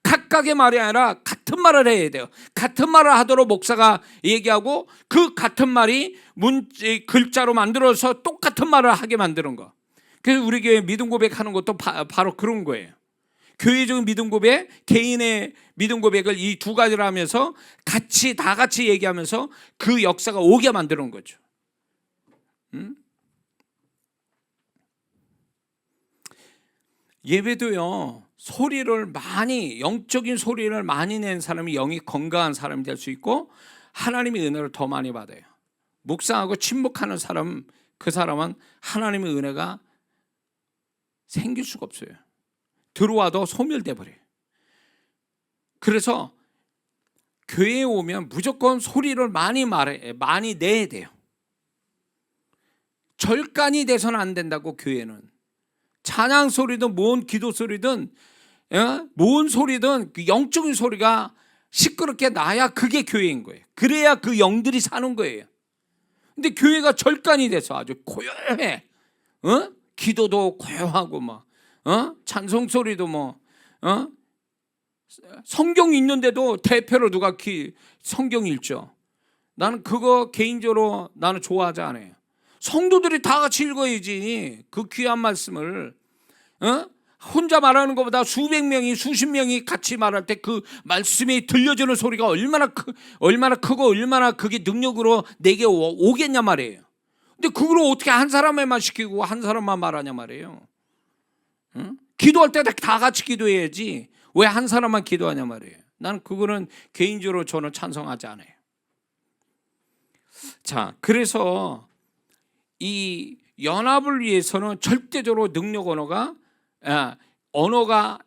S1: 각각의 말이 아니라 같은 말을 해야 돼요. 같은 말을 하도록 목사가 얘기하고 그 같은 말이 글자로 만들어서 똑같은 말을 하게 만드는 거. 그래서 우리 교회 믿음 고백하는 것도 바로 그런 거예요. 교회적인 믿음 고백, 개인의 믿음 고백을 이 두 가지를 하면서 다 같이 얘기하면서 그 역사가 오게 만드는 거죠. 예배도요, 영적인 소리를 많이 낸 사람이 영이 건강한 사람이 될 수 있고 하나님의 은혜를 더 많이 받아요. 묵상하고 침묵하는 사람, 그 사람은 하나님의 은혜가 생길 수가 없어요. 들어와도 소멸돼 버려요. 그래서 교회에 오면 무조건 소리를 많이 내야 돼요. 절간이 돼서는 안 된다고. 교회는 찬양 소리든 뭔 기도 소리든 뭔 소리든 그 영적인 소리가 시끄럽게 나야 그게 교회인 거예요. 그래야 그 영들이 사는 거예요. 근데 교회가 절간이 돼서 아주 고요해. 기도도 고요하고 찬송 소리도 성경 읽는데도 대표로 누가 성경 읽죠. 나는 그거 개인적으로 나는 좋아하지 않아요. 성도들이 다 같이 읽어야지 그 귀한 말씀을. 혼자 말하는 것보다 수백 명이 수십 명이 같이 말할 때 그 말씀이 들려주는 소리가 얼마나 크고 얼마나 그게 능력으로 내게 오겠냐 말이에요. 근데 그걸 어떻게 한 사람에만 시키고 한 사람만 말하냐 말이에요. 기도할 때 다 같이 기도해야지 왜 한 사람만 기도하냐 말이에요. 나는 그거는 개인적으로 저는 찬성하지 않아요. 자, 그래서 이 연합을 위해서는 절대적으로 능력 언어가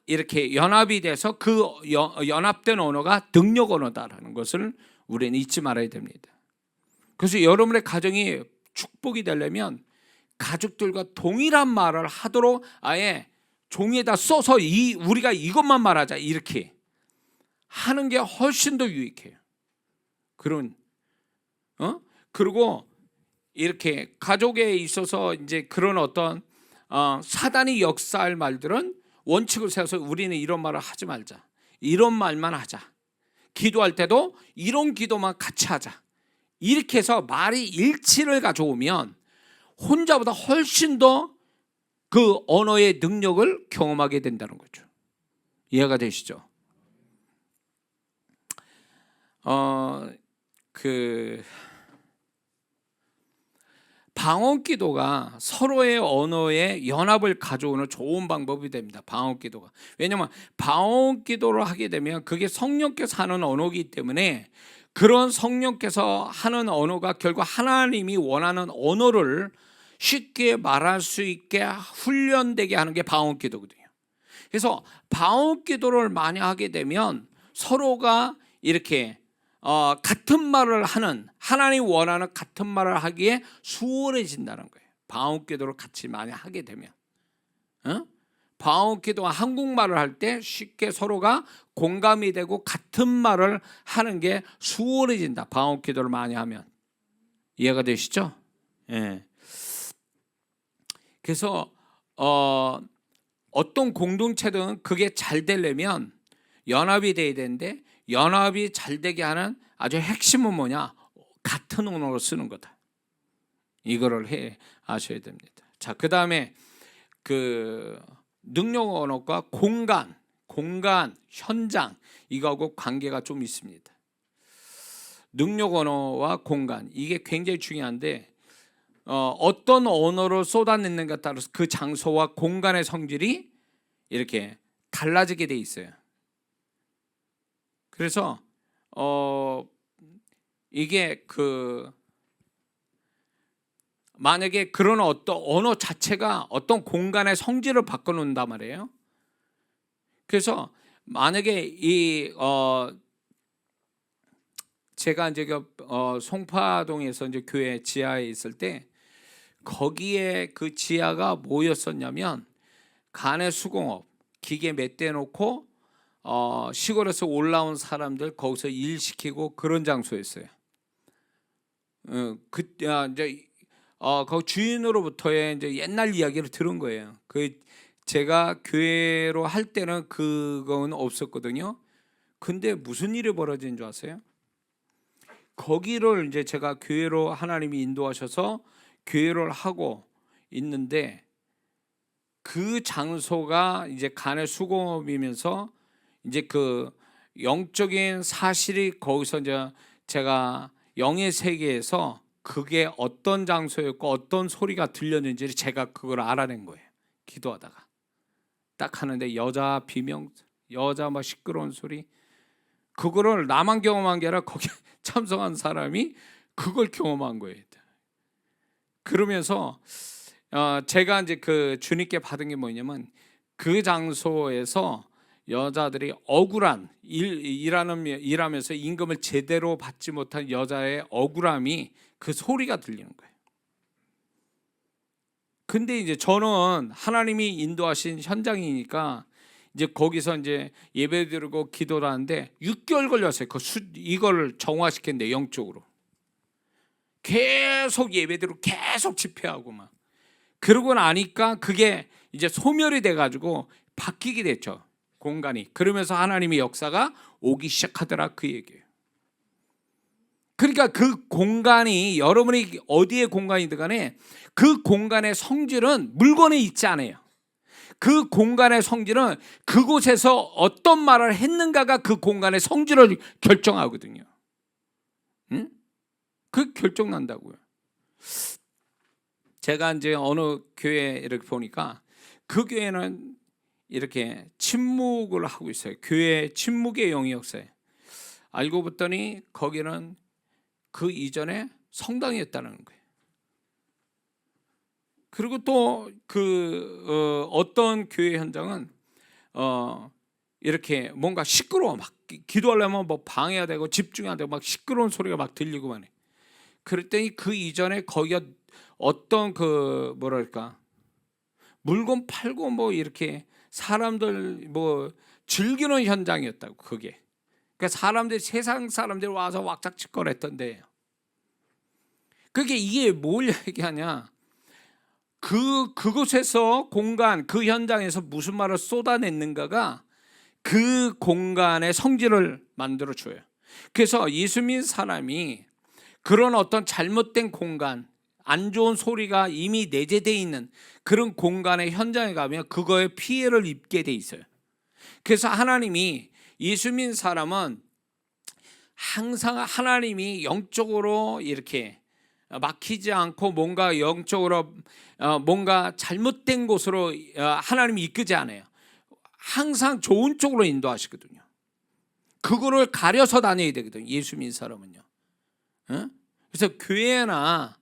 S1: 이렇게 연합이 돼서 그 연합된 언어가 능력 언어다라는 것을 우리는 잊지 말아야 됩니다. 그래서 여러분의 가정이 축복이 되려면 가족들과 동일한 말을 하도록 아예 종이에다 써서 우리가 이것만 말하자 이렇게 하는 게 훨씬 더 유익해요. 그리고 이렇게 가족에 있어서 이제 그런 어떤 사단이 역사할 말들은 원칙을 세워서 우리는 이런 말을 하지 말자. 이런 말만 하자. 기도할 때도 이런 기도만 같이 하자. 이렇게 해서 말이 일치를 가져오면 혼자보다 훨씬 더 그 언어의 능력을 경험하게 된다는 거죠. 이해가 되시죠? 방언 기도가 서로의 언어의 연합을 가져오는 좋은 방법이 됩니다. 방언 기도가. 왜냐하면 방언 기도를 하게 되면 그게 성령께서 하는 언어이기 때문에 그런 성령께서 하는 언어가 결국 하나님이 원하는 언어를 쉽게 말할 수 있게 훈련되게 하는 게 방언 기도거든요. 그래서 방언 기도를 많이 하게 되면 서로가 이렇게 같은 말을 하는 하나님 원하는 같은 말을 하기에 수월해진다는 거예요. 방언 기도를 같이 많이 하게 되면 방언 기도와 한국말을 할 때 쉽게 서로가 공감이 되고 같은 말을 하는 게 수월해진다. 방언 기도를 많이 하면. 이해가 되시죠? 예. 그래서 어떤 공동체든 그게 잘 되려면 연합이 돼야 되는데 연합이 잘 되게 하는 아주 핵심은 뭐냐? 같은 언어로 쓰는 거다. 이거를 아셔야 됩니다. 자, 그 다음에 그 능력 언어과 공간, 현장 이거하고 관계가 좀 있습니다. 능력 언어와 공간 이게 굉장히 중요한데 어떤 언어로 쏟아내는가에 따라서 그 장소와 공간의 성질이 이렇게 달라지게 돼 있어요. 그래서 이게 만약에 그런 어떤 언어 자체가 어떤 공간의 성질을 바꿔놓는단 말이에요. 그래서 만약에 제가 이제 송파동에서 이제 교회 지하에 있을 때 거기에 그 지하가 뭐였었냐면 간의 수공업 기계 몇 대 놓고 시골에서 올라온 사람들 거기서 일 시키고 그런 장소였어요. 이제 그 주인으로부터의 이제 옛날 이야기를 들은 거예요. 제가 교회로 할 때는 그건 없었거든요. 근데 무슨 일이 벌어진 줄 아세요? 거기를 이제 제가 교회로 하나님이 인도하셔서 교회를 하고 있는데 그 장소가 이제 간의 수공업이면서 이제 그 영적인 사실이 거기서 이제 제가 영의 세계에서 그게 어떤 장소였고 어떤 소리가 들렸는지를 제가 그걸 알아낸 거예요. 기도하다가 딱 하는데 여자 비명, 여자 막 시끄러운 소리, 그거를 나만 경험한 게 아니라 거기 참석한 사람이 그걸 경험한 거예요. 그러면서 제가 이제 그 주님께 받은 게 뭐냐면 그 장소에서 여자들이 억울한 일하면서 임금을 제대로 받지 못한 여자의 억울함이 그 소리가 들리는 거예요. 근데 이제 저는 하나님이 인도하신 현장이니까 이제 거기서 이제 예배드리고 기도를 하는데 6개월 걸렸어요. 이걸 정화시켰는데 영적으로 계속 예배드리고 계속 집회하고 막 그러고 나니까 그게 이제 소멸이 돼가지고 바뀌게 됐죠. 공간이. 그러면서 하나님의 역사가 오기 시작하더라 그 얘기예요. 그러니까 그 공간이 여러분이 어디에 공간이든 간에 그 공간의 성질은 물건에 있지 않아요. 그 공간의 성질은 그곳에서 어떤 말을 했는가가 그 공간의 성질을 결정하거든요. 응? 그 결정난다고요. 제가 이제 어느 교회 이렇게 보니까 그 교회는 이렇게 침묵을 하고 있어요. 교회 침묵의 영이 없어요. 알고 봤더니 거기는 그 이전에 성당이었다는 거예요. 그리고 또 어떤 교회 현장은 이렇게 뭔가 시끄러워. 막 기도하려면 뭐 방해가 되고 집중해야 되고 막 시끄러운 소리가 막 들리고만 해. 그랬더니 그 이전에 거기가 어떤 뭐랄까 물건 팔고 뭐 이렇게 사람들 뭐 즐기는 현장이었다고. 그게 그러니까 사람들, 세상 사람들이 와서 왁작지껄했던데, 그게 이게 뭘 얘기하냐, 그곳에서 공간, 그 현장에서 무슨 말을 쏟아냈는가가 그 공간의 성질을 만들어 줘요. 그래서 예수 믿는 사람이 그런 어떤 잘못된 공간, 안 좋은 소리가 이미 내재되어 있는 그런 공간의 현장에 가면 그거에 피해를 입게 돼 있어요. 그래서 하나님이 예수 믿는 사람은 항상 하나님이 영적으로 이렇게 막히지 않고 뭔가 영적으로 뭔가 잘못된 곳으로 하나님이 이끄지 않아요. 항상 좋은 쪽으로 인도하시거든요. 그거를 가려서 다녀야 되거든요. 예수 믿는 사람은요. 그래서 교회나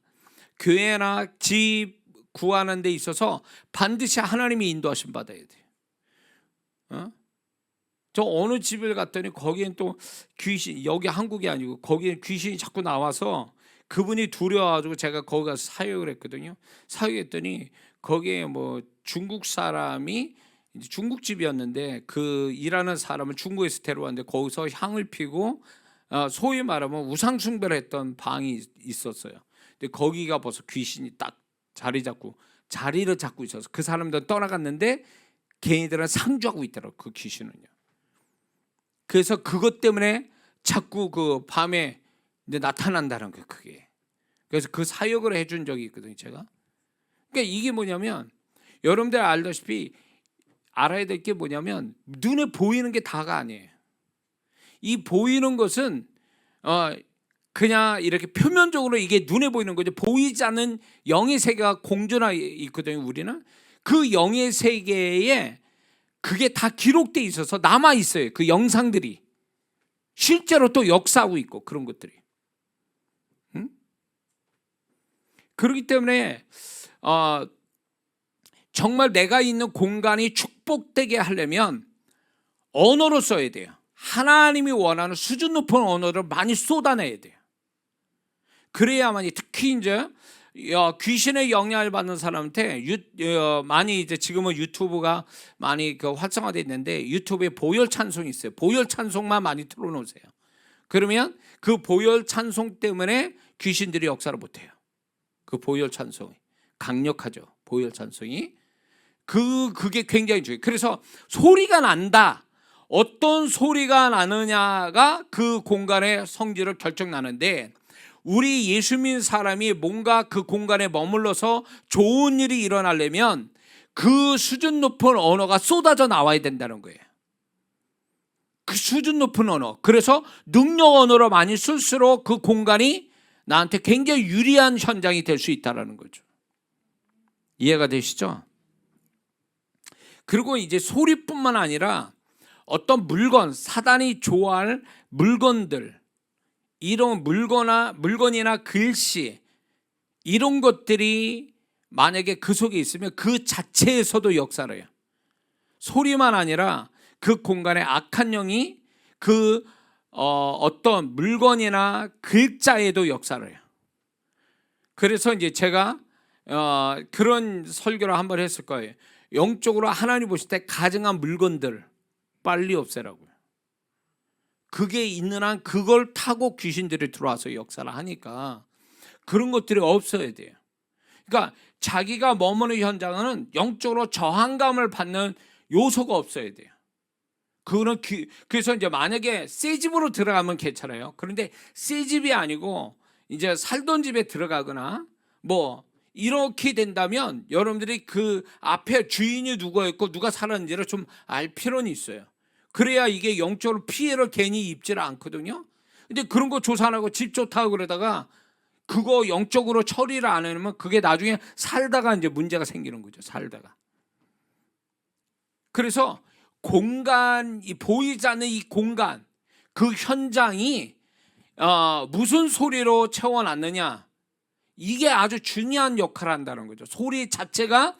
S1: 집 구하는 데 있어서 반드시 하나님이 인도하심 받아야 돼요. 저 어느 집을 갔더니 거기엔 또 귀신, 여기 한국이 아니고 거기엔 귀신이 자꾸 나와서 그분이 두려워가지고 제가 거기 가서 사역을 했거든요. 사역했더니 거기에 뭐 중국 사람이, 중국집이었는데 그 일하는 사람을 중국에서 데려왔는데 거기서 향을 피고 소위 말하면 우상숭배를 했던 방이 있었어요. 근데 거기가 벌써 귀신이 딱 자리를 잡고 있어서 그 사람들은 떠나갔는데 걔네들은 상주하고 있더라고요. 그 귀신은요. 그래서 그것 때문에 자꾸 그 밤에 이제 나타난다는 거예요. 그게. 그래서 그 사역을 해준 적이 있거든요. 제가. 그러니까 이게 뭐냐면 여러분들 알다시피 알아야 될 게 뭐냐면 눈에 보이는 게 다가 아니에요. 이 보이는 것은 그냥 이렇게 표면적으로 이게 눈에 보이는 거죠. 보이지 않는 영의 세계가 공존하 있거든요. 우리는 그 영의 세계에 그게 다 기록돼 있어서 남아 있어요. 그 영상들이 실제로 또 역사하고 있고 그런 것들이. 그렇기 때문에 정말 내가 있는 공간이 축복되게 하려면 언어로 써야 돼요. 하나님이 원하는 수준 높은 언어를 많이 쏟아내야 돼요. 그래야만이, 특히 이제 귀신의 영향을 받는 사람한테 많이 이제 지금은 유튜브가 많이 활성화되어 있는데 유튜브에 보혈 찬송이 있어요. 보혈 찬송만 많이 틀어놓으세요. 그러면 그 보혈 찬송 때문에 귀신들이 역사를 못해요. 그 보혈 찬송이 강력하죠. 보혈 찬송이 그게 굉장히 중요해요. 그래서 소리가 난다. 어떤 소리가 나느냐가 그 공간의 성질을 결정나는데, 우리 예수 믿는 사람이 뭔가 그 공간에 머물러서 좋은 일이 일어나려면 그 수준 높은 언어가 쏟아져 나와야 된다는 거예요. 그 수준 높은 언어. 그래서 능력 언어로 많이 쓸수록 그 공간이 나한테 굉장히 유리한 현장이 될 수 있다는 거죠. 이해가 되시죠? 그리고 이제 소리뿐만 아니라 어떤 물건, 사단이 좋아할 물건들, 이런 물건이나 글씨, 이런 것들이 만약에 그 속에 있으면 그 자체에서도 역사를 해요. 소리만 아니라 그 공간에 악한 영이 그 어떤 물건이나 글자에도 역사를 해요. 그래서 이제 제가 그런 설교를 한번 했을 거예요. 영적으로 하나님 보실 때 가증한 물건들 빨리 없애라고요. 그게 있는 한 그걸 타고 귀신들이 들어와서 역사를 하니까 그런 것들이 없어야 돼요. 그러니까 자기가 머무는 현장은 영적으로 저항감을 받는 요소가 없어야 돼요. 그래서 이제 만약에 새 집으로 들어가면 괜찮아요. 그런데 새 집이 아니고 이제 살던 집에 들어가거나 뭐 이렇게 된다면 여러분들이 그 앞에 주인이 누구였고 누가 살았는지를 좀 알 필요는 있어요. 그래야 이게 영적으로 피해를 괜히 입지를 않거든요. 근데 그런 거 조사 안 하고 집 좋다고 그러다가 그거 영적으로 처리를 안 해놓으면 그게 나중에 살다가 이제 문제가 생기는 거죠. 살다가. 그래서 공간이 보이지 않는 이 공간, 그 현장이 무슨 소리로 채워놨느냐, 이게 아주 중요한 역할을 한다는 거죠. 소리 자체가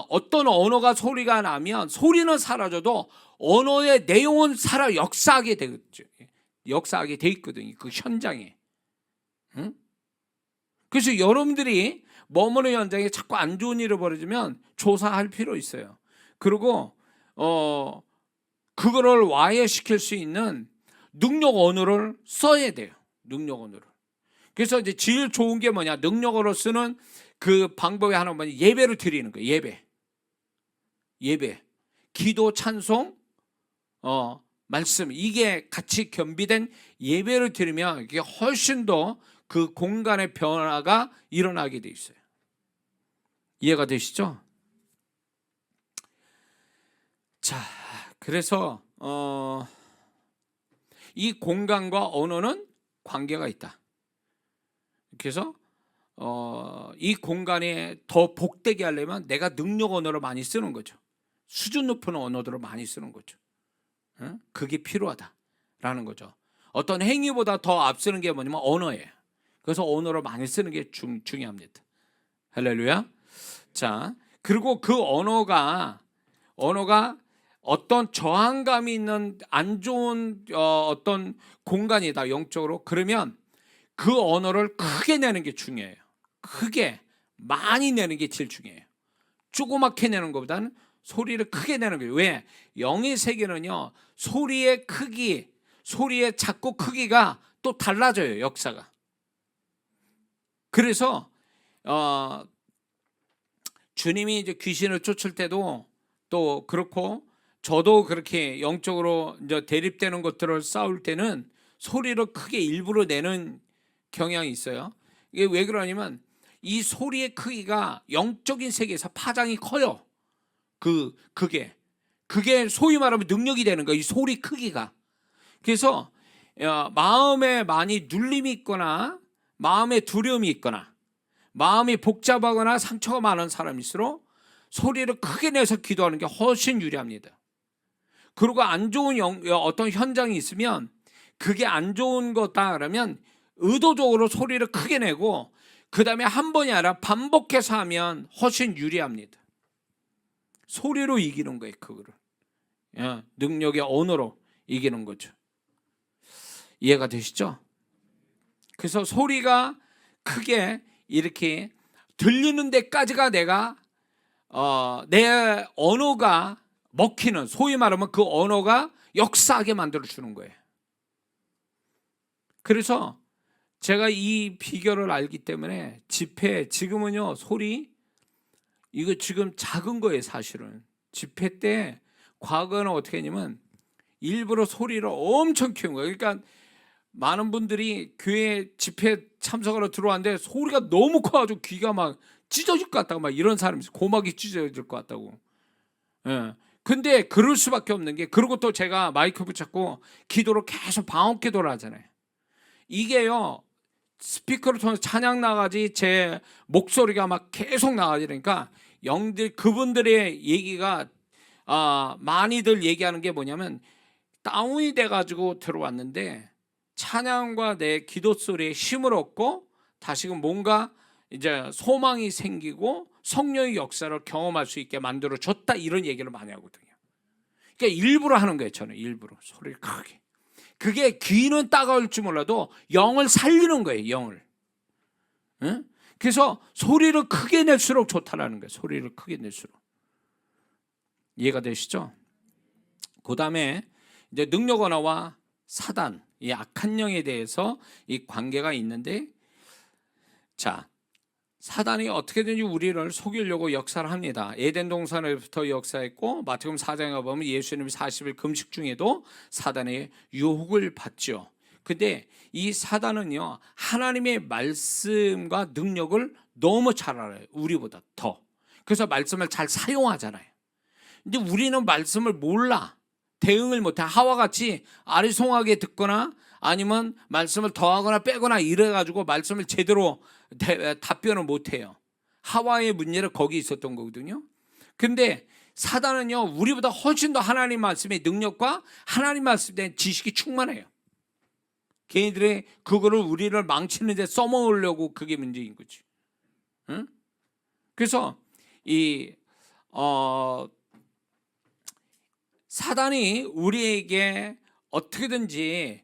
S1: 어떤 언어가 소리가 나면 소리는 사라져도 언어의 내용은 역사하게 되겠죠. 역사하게 돼 있거든요. 그 현장에. 응? 그래서 여러분들이 머무는 현장에 자꾸 안 좋은 일이 벌어지면 조사할 필요 있어요. 그리고 그거를 와해시킬 수 있는 능력 언어를 써야 돼요. 능력 언어를. 그래서 이제 제일 좋은 게 뭐냐? 능력으로 쓰는 그 방법이 하나 뭐냐? 예배를 드리는 거예요. 예배. 기도, 찬송, 말씀, 이게 같이 겸비된 예배를 드리면 이게 훨씬 더 그 공간의 변화가 일어나게 돼 있어요. 이해가 되시죠? 자, 그래서 이 공간과 언어는 관계가 있다. 그래서 이 공간에 더 복되게 하려면 내가 능력 언어를 많이 쓰는 거죠. 수준 높은 언어들을 많이 쓰는 거죠. 그게 필요하다라는 거죠. 어떤 행위보다 더 앞서는 게 뭐냐면 언어예요. 그래서 언어를 많이 쓰는 게 중요합니다. 할렐루야. 자, 그리고 그 언어가 어떤 저항감이 있는 안 좋은 어떤 공간이다, 영적으로. 그러면 그 언어를 크게 내는 게 중요해요. 크게 많이 내는 게 제일 중요해요. 조그맣게 내는 것보다는 소리를 크게 내는 거예요. 왜? 영의 세계는요, 소리의 크기, 소리의 작고 크기가 또 달라져요. 역사가. 그래서 주님이 이제 귀신을 쫓을 때도 또 그렇고, 저도 그렇게 영적으로 이제 대립되는 것들을 싸울 때는 소리를 크게 일부러 내는 경향이 있어요. 이게 왜 그러냐면 이 소리의 크기가 영적인 세계에서 파장이 커요. 그게 소위 말하면 능력이 되는 거예요. 이 소리 크기가. 그래서 마음에 많이 눌림이 있거나 마음에 두려움이 있거나 마음이 복잡하거나 상처가 많은 사람일수록 소리를 크게 내서 기도하는 게 훨씬 유리합니다. 그리고 안 좋은 어떤 현장이 있으면 그게 안 좋은 거다 그러면 의도적으로 소리를 크게 내고 그 다음에 한 번이 아니라 반복해서 하면 훨씬 유리합니다. 소리로 이기는 거예요. 그거를. 능력의 언어로 이기는 거죠. 이해가 되시죠? 그래서 소리가 크게 이렇게 들리는 데까지가 내가 내 언어가 먹히는, 소위 말하면 그 언어가 역사하게 만들어주는 거예요. 그래서 제가 이 비결을 알기 때문에 집회, 지금은요 소리 이거 지금 작은 거예요. 사실은 집회 때 과거는 어떻게 했냐면 일부러 소리를 엄청 키운 거예요. 그러니까 많은 분들이 교회 집회 참석하러 들어왔는데 소리가 너무 커가지고 귀가 막 찢어질 것 같다고, 막 이런 사람이 있어요. 고막이 찢어질 것 같다고. 근데 그럴 수밖에 없는 게, 그리고 또 제가 마이크 붙잡고 기도로 계속 방언 기도를 하잖아요. 이게요 스피커를 통해서 찬양 나가지 제 목소리가 막 계속 나가지. 그러니까 그분들의 얘기가 많이들 얘기하는 게 뭐냐면 다운이 돼가지고 들어왔는데 찬양과 내 기도 소리에 힘을 얻고 다시금 뭔가 이제 소망이 생기고 성령의 역사를 경험할 수 있게 만들어 줬다, 이런 얘기를 많이 하거든요. 그러니까 일부러 하는 거예요. 저는 일부러 소리를 크게. 그게 귀는 따가울지 몰라도 영을 살리는 거예요. 영을. 그래서 소리를 크게 낼수록 좋다라는 거예요. 소리를 크게 낼수록. 이해가 되시죠? 그 다음에 이제 능력 언어와 사단, 이 악한 영에 대해서 이 관계가 있는데, 자, 사단이 어떻게든지 우리를 속이려고 역사를 합니다. 에덴 동산에부터 역사했고 마태복음 4장에 가보면 예수님이 40일 금식 중에도 사단의 유혹을 받죠. 근데 이 사단은요, 하나님의 말씀과 능력을 너무 잘 알아요. 우리보다 더. 그래서 말씀을 잘 사용하잖아요. 근데 우리는 말씀을 몰라. 대응을 못해. 하와 같이 아리송하게 듣거나 아니면 말씀을 더하거나 빼거나 이래가지고 말씀을 제대로 답변을 못해요. 하와의 문제는 거기 있었던 거거든요. 근데 사단은요, 우리보다 훨씬 더 하나님 말씀의 능력과 하나님 말씀에 대한 지식이 충만해요. 걔네들의 그거를 우리를 망치는 데 써먹으려고, 그게 문제인 거지. 응? 그래서 사단이 우리에게 어떻게든지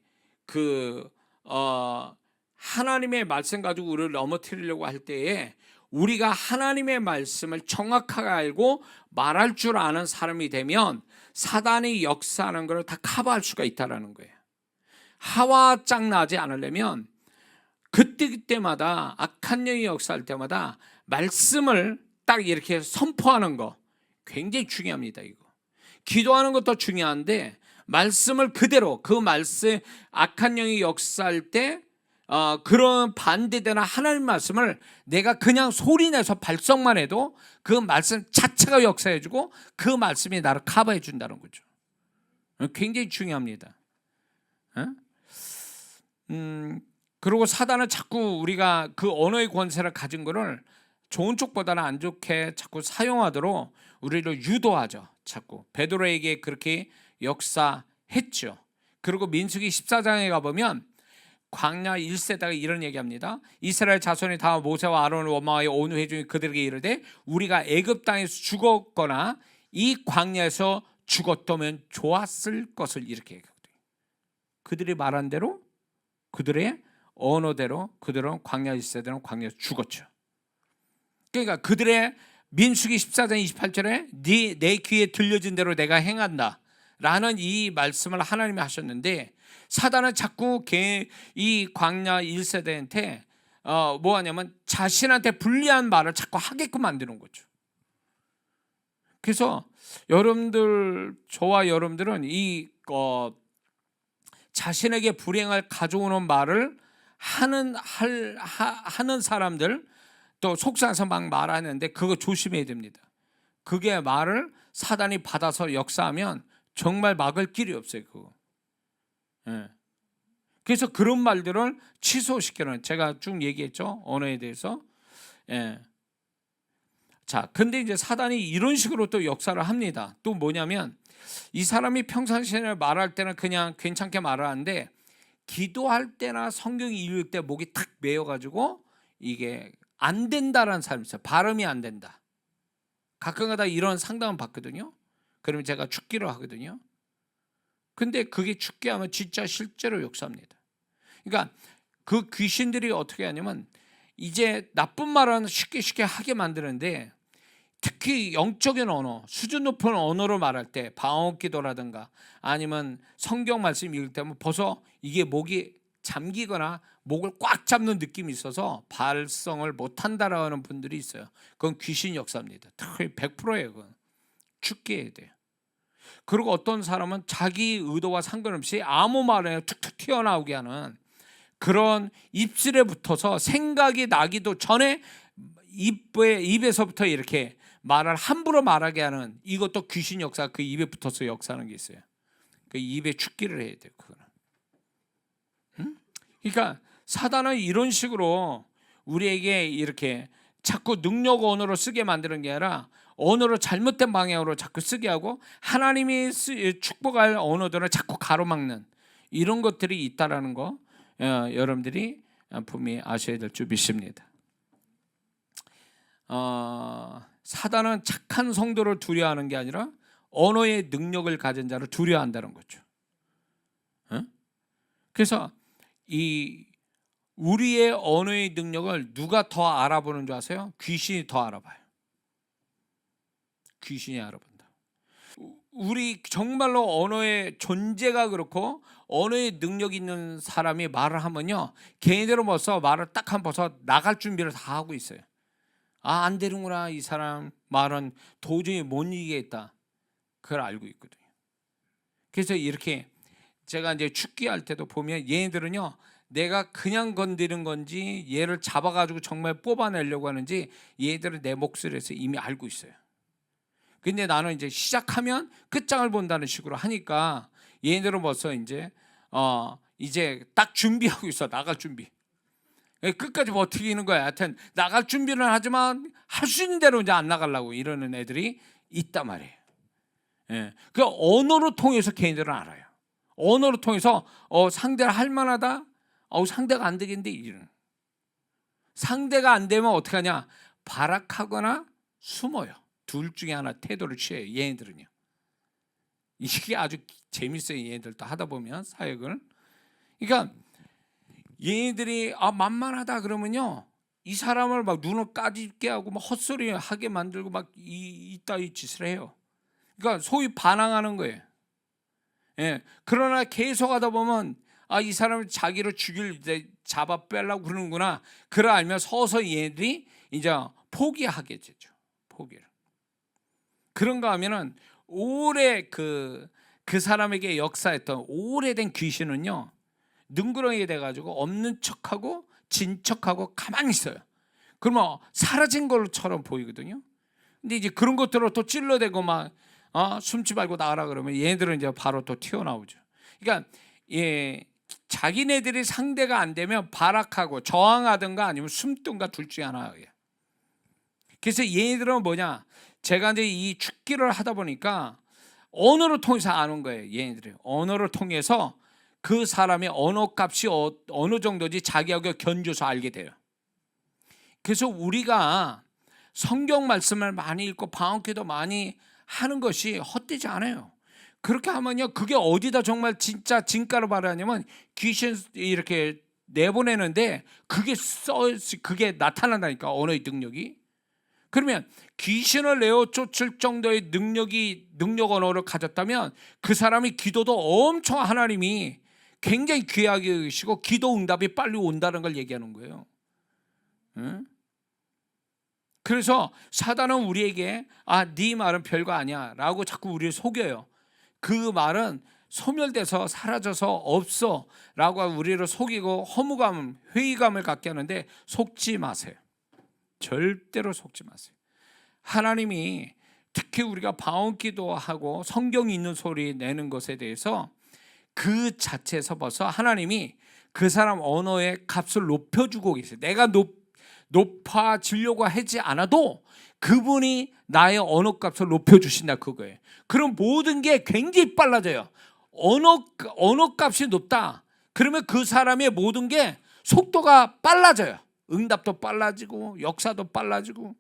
S1: 하나님의 말씀 가지고 우리를 넘어뜨리려고 할 때에 우리가 하나님의 말씀을 정확하게 알고 말할 줄 아는 사람이 되면 사단이 역사하는 걸 다 커버할 수가 있다는 거예요. 하와 짱 나지 않으려면 그때마다 악한 영이 역사할 때마다 말씀을 딱 이렇게 선포하는 거 굉장히 중요합니다. 이거 기도하는 것도 중요한데 말씀을 그대로, 그 말씀, 악한 영이 역사할 때 그런 반대되는 하나님 말씀을 내가 그냥 소리내서 발성만 해도 그 말씀 자체가 역사해주고 그 말씀이 나를 커버해 준다는 거죠. 굉장히 중요합니다. 그리고 사단은 자꾸 우리가 그 언어의 권세를 가진 거를 좋은 쪽보다는 안 좋게 자꾸 사용하도록 우리를 유도하죠. 자꾸 베드로에게 그렇게 역사했죠. 그리고 민수기 14장에 가보면 광야 1세다가 이런 얘기합니다. 이스라엘 자손이 다 모세와 아론을 원망하여 온유해 주니 그들에게 이르되 우리가 애굽 땅에서 죽었거나 이 광야에서 죽었다면 좋았을 것을 이렇게 얘기하거든요. 그들이 말한 대로, 그들의 언어대로 그들은 광야 1세대는 광야에서 죽었죠. 그러니까 그들의 민수기 14장 28절에 내 귀에 들려진 대로 내가 행한다 라는 이 말씀을 하나님이 하셨는데, 사단은 자꾸 이 광야 1세대한테 뭐 하냐면 자신한테 불리한 말을 자꾸 하게끔 만드는 거죠. 그래서 여러분들, 저와 여러분들은 자신에게 불행을 가져오는 말을 하는 사람들, 또 속상해서 막 말하는데 그거 조심해야 됩니다. 그게 말을 사단이 받아서 역사하면 정말 막을 길이 없어요. 그거. 예. 그래서 그런 말들을 취소시키는, 제가 쭉 얘기했죠, 언어에 대해서. 예. 자, 근데 이제 사단이 이런 식으로 또 역사를 합니다. 또 뭐냐면 이 사람이 평상시에 말할 때는 그냥 괜찮게 말을 하는데 기도할 때나 성경 읽을 때 목이 탁 메여가지고 이게 안 된다라는 사람이 있어요. 발음이 안 된다. 가끔가다 이런 상담을 받거든요. 그러면 제가 축기를 하거든요. 근데 그게 축기 하면 진짜 실제로 역사합니다. 그러니까 그 귀신들이 어떻게 하냐면 이제 나쁜 말은 쉽게 하게 만드는데, 특히 영적인 언어, 수준 높은 언어로 말할 때 방언기도라든가 아니면 성경 말씀 읽을 때면 벌써 이게 목이 잠기거나 목을 꽉 잡는 느낌이 있어서 발성을 못한다라는 분들이 있어요. 그건 귀신 역사입니다. 100%예요. 그건 죽게 해야 돼요. 그리고 어떤 사람은 자기 의도와 상관없이 아무 말에 툭툭 튀어나오게 하는, 그런 입술에 붙어서 생각이 나기도 전에 입에서부터 이렇게 말을 함부로 말하게 하는, 이것도 귀신 역사, 그 입에 붙어서 역사하는 게 있어요. 그 입에 죽기를 해야 돼요. 그거는. 그러니까 사단은 이런 식으로 우리에게 이렇게 자꾸 능력 언어로 쓰게 만드는 게 아니라 언어로 잘못된 방향으로 자꾸 쓰게 하고 하나님이 축복할 언어들을 자꾸 가로막는 이런 것들이 있다라는 거 여러분들이 분명히 아셔야 될 줄 믿습니다. 사단은 착한 성도를 두려워하는 게 아니라 언어의 능력을 가진 자를 두려워한다는 거죠. 그래서 우리의 언어의 능력을 누가 더 알아보는 줄 아세요? 귀신이 더 알아봐요. 귀신이 알아본다. 우리 정말로 언어의 존재가 그렇고 언어의 능력 있는 사람이 말을 하면요, 걔네대로 벌써 말을 딱 한 벌써 나갈 준비를 다 하고 있어요. 아, 안 되는구나, 이 사람 말은 도저히 못 이기겠다, 그걸 알고 있거든요. 그래서 이렇게 제가 이제 축기할 때도 보면 얘네들은요, 내가 그냥 건드리는 건지 얘를 잡아가지고 정말 뽑아내려고 하는지 얘들은 내 목소리에서 이미 알고 있어요. 근데 나는 이제 시작하면 끝장을 본다는 식으로 하니까 얘네들은 벌써 이제 딱 준비하고 있어. 나갈 준비. 끝까지 버티기는 거야. 하여튼 나갈 준비는 하지만 할 수 있는 대로 이제 안 나가려고 이러는 애들이 있단 말이에요. 예. 그 언어로 통해서 걔네들은 알아요. 언어로 통해서 상대를 할 만하다. 상대가 안 되겠는데 이런. 상대가 안 되면 어떻게 하냐? 발악하거나 숨어요. 둘 중에 하나 태도를 취해요. 얘네들은요. 이게 아주 재밌어요. 얘네들도 하다 보면 사역을. 그러니까 얘네들이 만만하다 그러면요, 이 사람을 막 눈을 까짓게 하고 막 헛소리 하게 만들고 막 이따위 짓을 해요. 그러니까 소위 반항하는 거예요. 예. 그러나 계속 하다 보면 이 사람을 자기를 죽일 때 잡아 빼려고 그러는구나. 그걸 알면 서서히 얘들이 이제 포기하게 되죠. 포기를. 그런가 하면은 오래 그 사람에게 역사했던 오래된 귀신은요, 능구렁이게 돼가지고 없는 척하고 진 척하고 가만히 있어요. 그러면 사라진 것처럼 보이거든요. 근데 이제 그런 것들을 또 찔러대고 막 숨지 말고 나가라 그러면 얘네들은 이제 바로 또 튀어나오죠. 그러니까 자기네들이 상대가 안 되면 발악하고 저항하든가 아니면 숨든가 둘 중에 하나예요. 그래서 얘네들은 뭐냐? 제가 이제 이 축기를 하다 보니까 언어를 통해서 아는 거예요. 얘네들이 언어를 통해서 그 사람의 언어 값이 어느 정도인지 자기하고 견줘서 알게 돼요. 그래서 우리가 성경 말씀을 많이 읽고 방언기도 많이 하는 것이 헛되지 않아요. 그렇게 하면요, 그게 어디다 정말 진짜 진가로 말하냐면 귀신 이렇게 내보내는데 그게 나타난다니까, 언어의 능력이. 그러면 귀신을 내어 쫓을 정도의 능력 언어를 가졌다면 그 사람이 기도도 엄청 하나님이 굉장히 귀하게 여기시고 기도 응답이 빨리 온다는 걸 얘기하는 거예요. 응? 그래서 사단은 우리에게 네 말은 별거 아니야 라고 자꾸 우리를 속여요. 그 말은 소멸돼서 사라져서 없어 라고 우리를 속이고 허무감, 회의감을 갖게 하는데 속지 마세요. 절대로 속지 마세요. 하나님이 특히 우리가 방언기도 하고 성경이 있는 소리 내는 것에 대해서 그 자체에서 벌써 하나님이 그 사람 언어의 값을 높여주고 계세요. 내가 높아지려고 하지 않아도 그분이 나의 언어 값을 높여주신다, 그거예요. 그럼 모든 게 굉장히 빨라져요. 언어 값이 높다 그러면 그 사람의 모든 게 속도가 빨라져요. 응답도 빨라지고 역사도 빨라지고.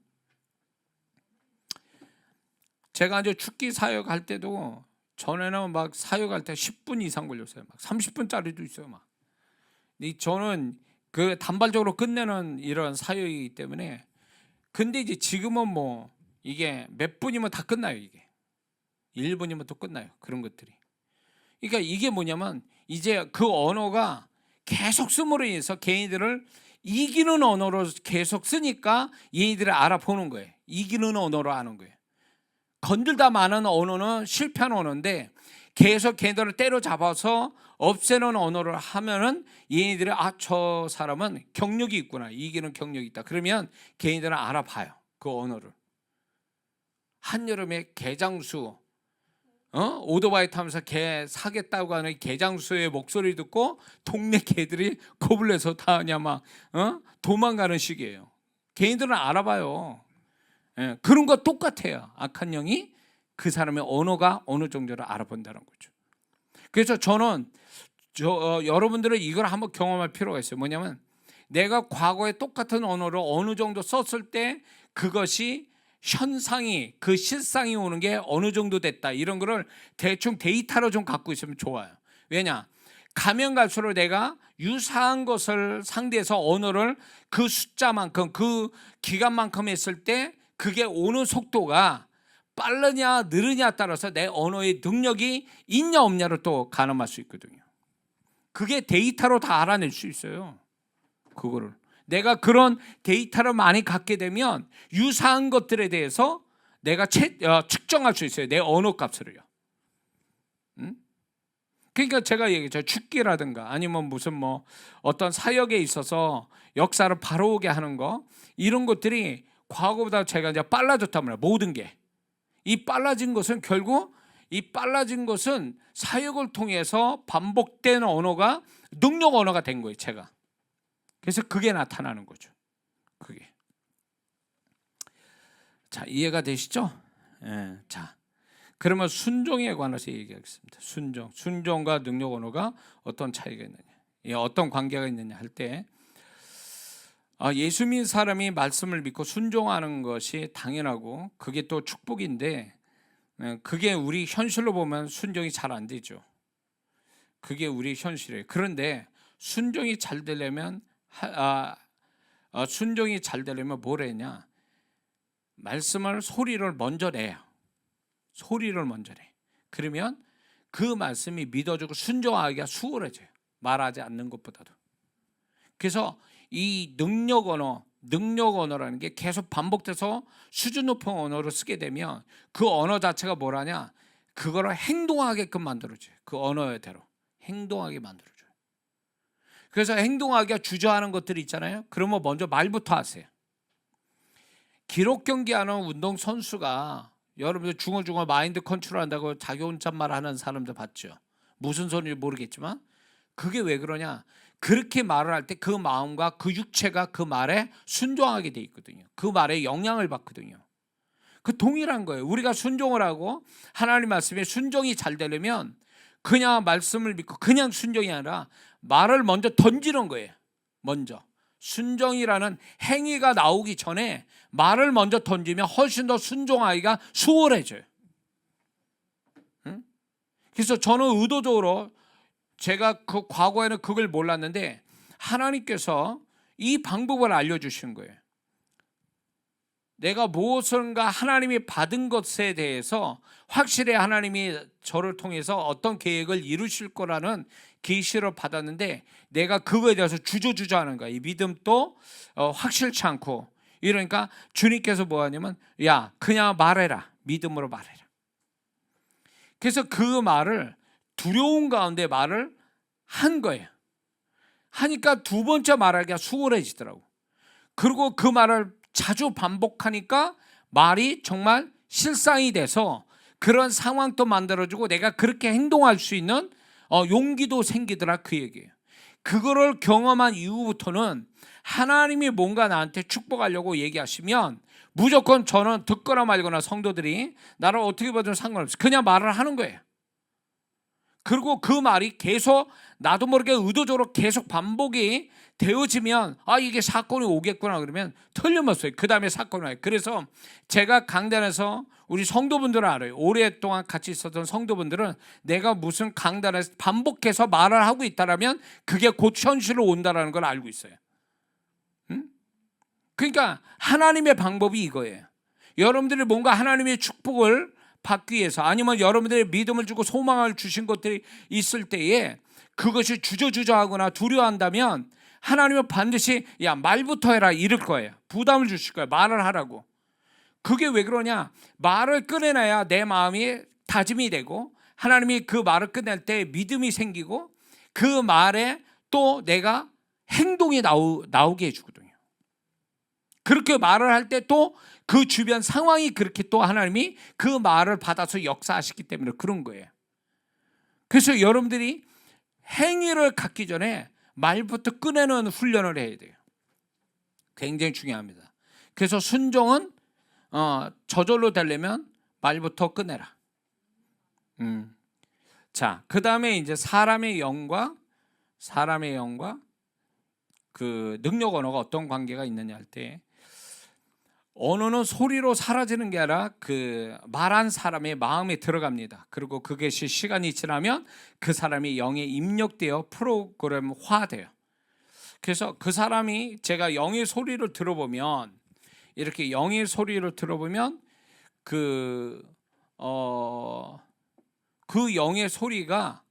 S1: 제가 이제 축기 사역할 때도 전에는 막 사역할 때 10분 이상 걸렸어요. 막 30분짜리도 있어요. 막. 저는 그 단발적으로 끝내는 이런 사역이기 때문에. 근데 이제 지금은 뭐 이게 몇 분이면 다 끝나요. 이게 1분이면 또 끝나요. 그런 것들이. 그러니까 이게 뭐냐면 이제 그 언어가 계속 씀으로 인해서 개인들을 이기는 언어로 계속 쓰니까 얘들을 알아보는 거예요. 이기는 언어로 아는 거예요. 건들다 마는 언어는 실패하는 언어인데 계속 걔네들을 때려잡아서 없애는 언어를 하면은 얘네들이 저 사람은 경력이 있구나, 이기는 경력이 있다. 그러면 걔네들은 알아봐요. 그 언어를. 한여름에 개장수 오토바이 타면서 개 사겠다고 하는 개장수의 목소리 듣고 동네 개들이 겁을 내서 다 그냥 막 도망가는 식이에요. 걔네들은 알아봐요. 그런 거 똑같아요. 악한 영이 그 사람의 언어가 어느 정도를 알아본다는 거죠. 그래서 저는 여러분들은 이걸 한번 경험할 필요가 있어요. 뭐냐면 내가 과거에 똑같은 언어를 어느 정도 썼을 때 그것이 현상이, 그 실상이 오는 게 어느 정도 됐다, 이런 거를 대충 데이터로 좀 갖고 있으면 좋아요. 왜냐? 가면 갈수록 내가 유사한 것을 상대해서 언어를 그 숫자만큼, 그 기간만큼 했을 때 그게 오는 속도가 빠르냐 느르냐에 따라서 내 언어의 능력이 있냐 없냐를 또 가늠할 수 있거든요. 그게 데이터로 다 알아낼 수 있어요. 그거를 내가 그런 데이터를 많이 갖게 되면 유사한 것들에 대해서 내가 측정할 수 있어요. 내 언어 값을요. 그러니까 제가 얘기했죠. 죽기라든가 아니면 무슨 뭐 어떤 사역에 있어서 역사를 바로오게 하는 거, 이런 것들이 과거보다 제가 이제 빨라졌단 말이에요. 모든 게. 이 빨라진 것은 결국 사역을 통해서 반복된 언어가 능력 언어가 된 거예요. 제가. 그래서 그게 나타나는 거죠. 그게. 자, 이해가 되시죠? 예. 자, 그러면 순종에 관해서 얘기하겠습니다. 순종과 능력 언어가 어떤 차이가 있느냐, 어떤 관계가 있느냐 할 때, 예수 믿는 사람이 말씀을 믿고 순종하는 것이 당연하고 그게 또 축복인데, 그게 우리 현실로 보면 순종이 잘 안 되죠. 그게 우리 현실이에요. 그런데 순종이 잘 되려면 뭘 해냐? 말씀을 소리를 먼저 내요. 소리를 먼저 내. 그러면 그 말씀이 믿어지고 순종하기가 수월해져요. 말하지 않는 것보다도. 그래서 이 능력 언어라는 게 계속 반복돼서 수준 높은 언어를 쓰게 되면 그 언어 자체가 뭐라냐? 그거를 행동하게끔 만들어줘요. 그 언어대로 행동하게 만들어줘요. 그래서 행동하기가 주저하는 것들이 있잖아요. 그러면 먼저 말부터 하세요. 기록 경기하는 운동선수가 여러분들 중얼중얼 마인드 컨트롤한다고 자기 혼잣말 하는 사람들 봤죠? 무슨 소리인지 모르겠지만 그게 왜 그러냐? 그렇게 말을 할 때 그 마음과 그 육체가 그 말에 순종하게 돼 있거든요. 그 말에 영향을 받거든요. 그 동일한 거예요. 우리가 순종을 하고 하나님 말씀에 순종이 잘 되려면 그냥 말씀을 믿고 그냥 순종이 아니라 말을 먼저 던지는 거예요. 먼저. 순종이라는 행위가 나오기 전에 말을 먼저 던지면 훨씬 더 순종하기가 수월해져요. 그래서 저는 의도적으로 제가 그 과거에는 그걸 몰랐는데 하나님께서 이 방법을 알려주신 거예요. 내가 무엇인가 하나님이 받은 것에 대해서 확실히 하나님이 저를 통해서 어떤 계획을 이루실 거라는 계시를 받았는데 내가 그거에 대해서 주저주저하는 거야. 이 믿음도 확실치 않고. 이러니까 주님께서 뭐 하냐면 야, 그냥 말해라. 믿음으로 말해라. 그래서 그 말을 두려움 가운데 말을 한 거예요. 하니까 두 번째 말하기가 수월해지더라고. 그리고 그 말을 자주 반복하니까 말이 정말 실상이 돼서 그런 상황도 만들어주고 내가 그렇게 행동할 수 있는 용기도 생기더라, 그 얘기예요. 그거를 경험한 이후부터는 하나님이 뭔가 나한테 축복하려고 얘기하시면 무조건 저는 듣거나 말거나 성도들이 나를 어떻게 봐도 상관없어요. 그냥 말을 하는 거예요. 그리고 그 말이 계속 나도 모르게 의도적으로 계속 반복이 되어지면 이게 사건이 오겠구나 그러면 틀림없어요. 그 다음에 사건이 와요. 그래서 제가 강단에서 우리 성도분들은 알아요. 오랫동안 같이 있었던 성도분들은 내가 무슨 강단에서 반복해서 말을 하고 있다라면 그게 곧 현실로 온다라는 걸 알고 있어요. 그러니까 하나님의 방법이 이거예요. 여러분들이 뭔가 하나님의 축복을 받기 위해서 아니면 여러분들의 믿음을 주고 소망을 주신 것들이 있을 때에 그것이 주저주저하거나 두려워한다면 하나님은 반드시 야, 말부터 해라 이럴 거예요. 부담을 주실 거예요. 말을 하라고. 그게 왜 그러냐? 말을 꺼내놔야 내 마음이 다짐이 되고 하나님이 그 말을 끝낼 때 믿음이 생기고 그 말에 또 내가 행동이 나오게 해주거든요. 그렇게 말을 할 때 또 그 주변 상황이 그렇게 또 하나님이 그 말을 받아서 역사하시기 때문에 그런 거예요. 그래서 여러분들이 행위를 갖기 전에 말부터 꺼내는 훈련을 해야 돼요. 굉장히 중요합니다. 그래서 순종은 저절로 되려면 말부터 꺼내라. 자, 그 다음에 이제 사람의 영과 그 능력 언어가 어떤 관계가 있느냐 할 때, 언어는 소리로 사라지는 게 아니라 그 말한 사람의 마음에 들어갑니다. 그리고 그것이 시간이 지나면 그 사람이 영에 입력되어 프로그램화돼요. 그래서 그 사람이 제가 영의 소리를 들어보면 이렇게 영의 소리를 들어보면 그 영의 소리가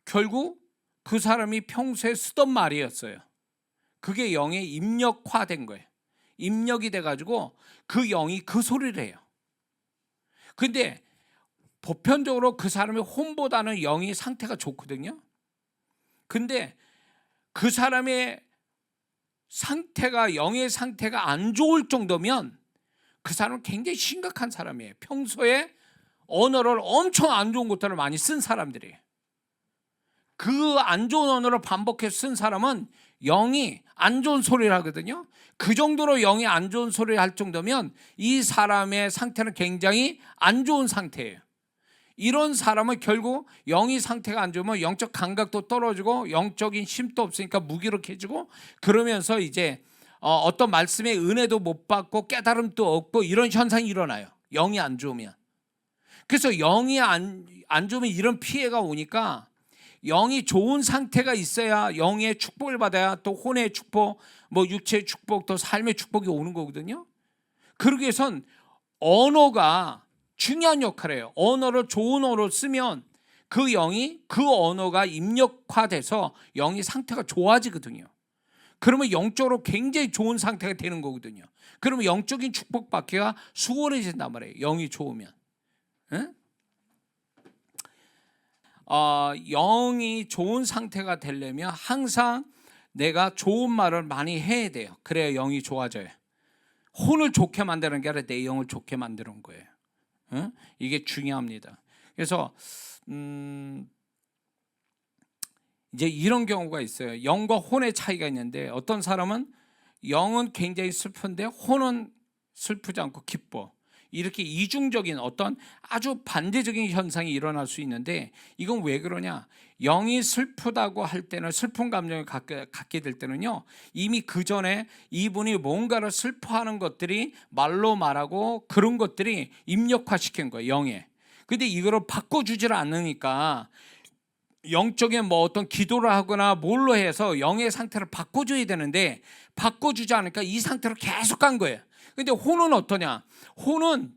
S1: 결국 그 사람이 평소에 쓰던 말이었어요. 그게 영에 입력화된 거예요. 입력이 돼가지고 그 영이 그 소리를 해요. 근데 보편적으로 그 사람의 혼보다는 영이 상태가 좋거든요. 근데 그 사람의 상태가, 영의 상태가 안 좋을 정도면 그 사람은 굉장히 심각한 사람이에요. 평소에 언어를 엄청 안 좋은 것들을 많이 쓴 사람들이에요. 그 안 좋은 언어를 반복해서 쓴 사람은 영이 안 좋은 소리를 하거든요. 그 정도로 영이 안 좋은 소리를 할 정도면 이 사람의 상태는 굉장히 안 좋은 상태예요. 이런 사람은 결국 영이 상태가 안 좋으면 영적 감각도 떨어지고 영적인 힘도 없으니까 무기력해지고, 그러면서 이제 어떤 말씀의 은혜도 못 받고 깨달음도 없고 이런 현상이 일어나요. 영이 안 좋으면. 그래서 영이 안 좋으면 이런 피해가 오니까 영이 좋은 상태가 있어야 영의 축복을 받아야 또 혼의 축복, 뭐 육체의 축복, 또 삶의 축복이 오는 거거든요. 그러기 위해선 언어가 중요한 역할을 해요. 언어를 좋은 언어로 쓰면 그 영이, 그 언어가 입력화돼서 영이 상태가 좋아지거든요. 그러면 영적으로 굉장히 좋은 상태가 되는 거거든요. 그러면 영적인 축복받기가 수월해진단 말이에요. 영이 좋으면. 응? 영이 좋은 상태가 되려면 항상 내가 좋은 말을 많이 해야 돼요. 그래야 영이 좋아져요. 혼을 좋게 만드는 게 아니라 내 영을 좋게 만드는 거예요. 응? 이게 중요합니다. 그래서 이제 이런 경우가 있어요. 영과 혼의 차이가 있는데, 어떤 사람은 영은 굉장히 슬픈데 혼은 슬프지 않고 기뻐. 이렇게 이중적인 어떤 아주 반대적인 현상이 일어날 수 있는데, 이건 왜 그러냐? 영이 슬프다고 할 때는, 슬픈 감정을 갖게 될 때는요, 이미 그 전에 이분이 뭔가를 슬퍼하는 것들이 말로 말하고 그런 것들이 입력화시킨 거예요, 영에. 근데 이거를 바꿔주질 않으니까 영적인 뭐 어떤 기도를 하거나 뭘로 해서 영의 상태를 바꿔줘야 되는데 바꿔주지 않으니까 이 상태로 계속 간 거예요. 근데 혼은 어떠냐? 혼은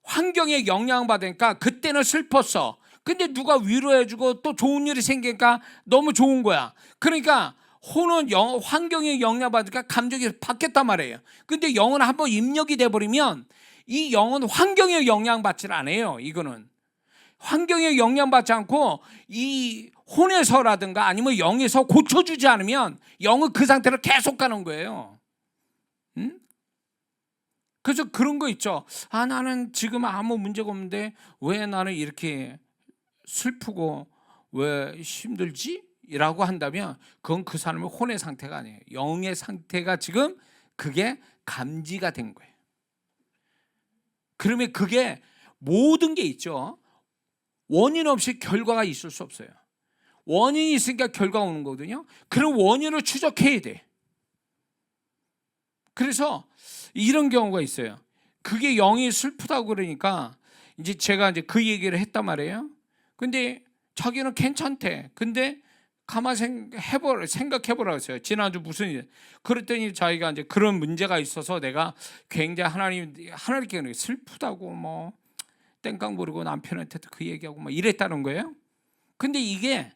S1: 환경에 영향받으니까 그때는 슬펐어. 근데 누가 위로해주고 또 좋은 일이 생기니까 너무 좋은 거야. 그러니까 혼은 환경에 영향받으니까 감정이 바뀌었단 말이에요. 근데 영은 한번 입력이 돼버리면 이 영은 환경에 영향받질 않아요. 이거는 환경에 영향받지 않고 이 혼에서라든가 아니면 영에서 고쳐주지 않으면 영은 그 상태로 계속 가는 거예요. 응? 그래서 그런 거 있죠. 나는 지금 아무 문제가 없는데 왜 나는 이렇게 슬프고 왜 힘들지? 라고 한다면 그건 그 사람의 혼의 상태가 아니에요. 영의 상태가 지금 그게 감지가 된 거예요. 그러면 그게 모든 게 있죠. 원인 없이 결과가 있을 수 없어요. 원인이 있으니까 결과가 오는 거거든요. 그런 원인을 추적해야 돼. 그래서 이런 경우가 있어요. 그게 영이 슬프다고 그러니까 이제 제가 이제 그 얘기를 했단 말이에요. 근데 자기는 괜찮대. 근데 가만 생각해보라 했어요. 지난주 무슨 일. 그랬더니 자기가 이제 그런 문제가 있어서 내가 굉장히 하나님께 슬프다고 뭐 땡깡 부르고 남편한테도 그 얘기하고 막 이랬다는 거예요. 근데 이게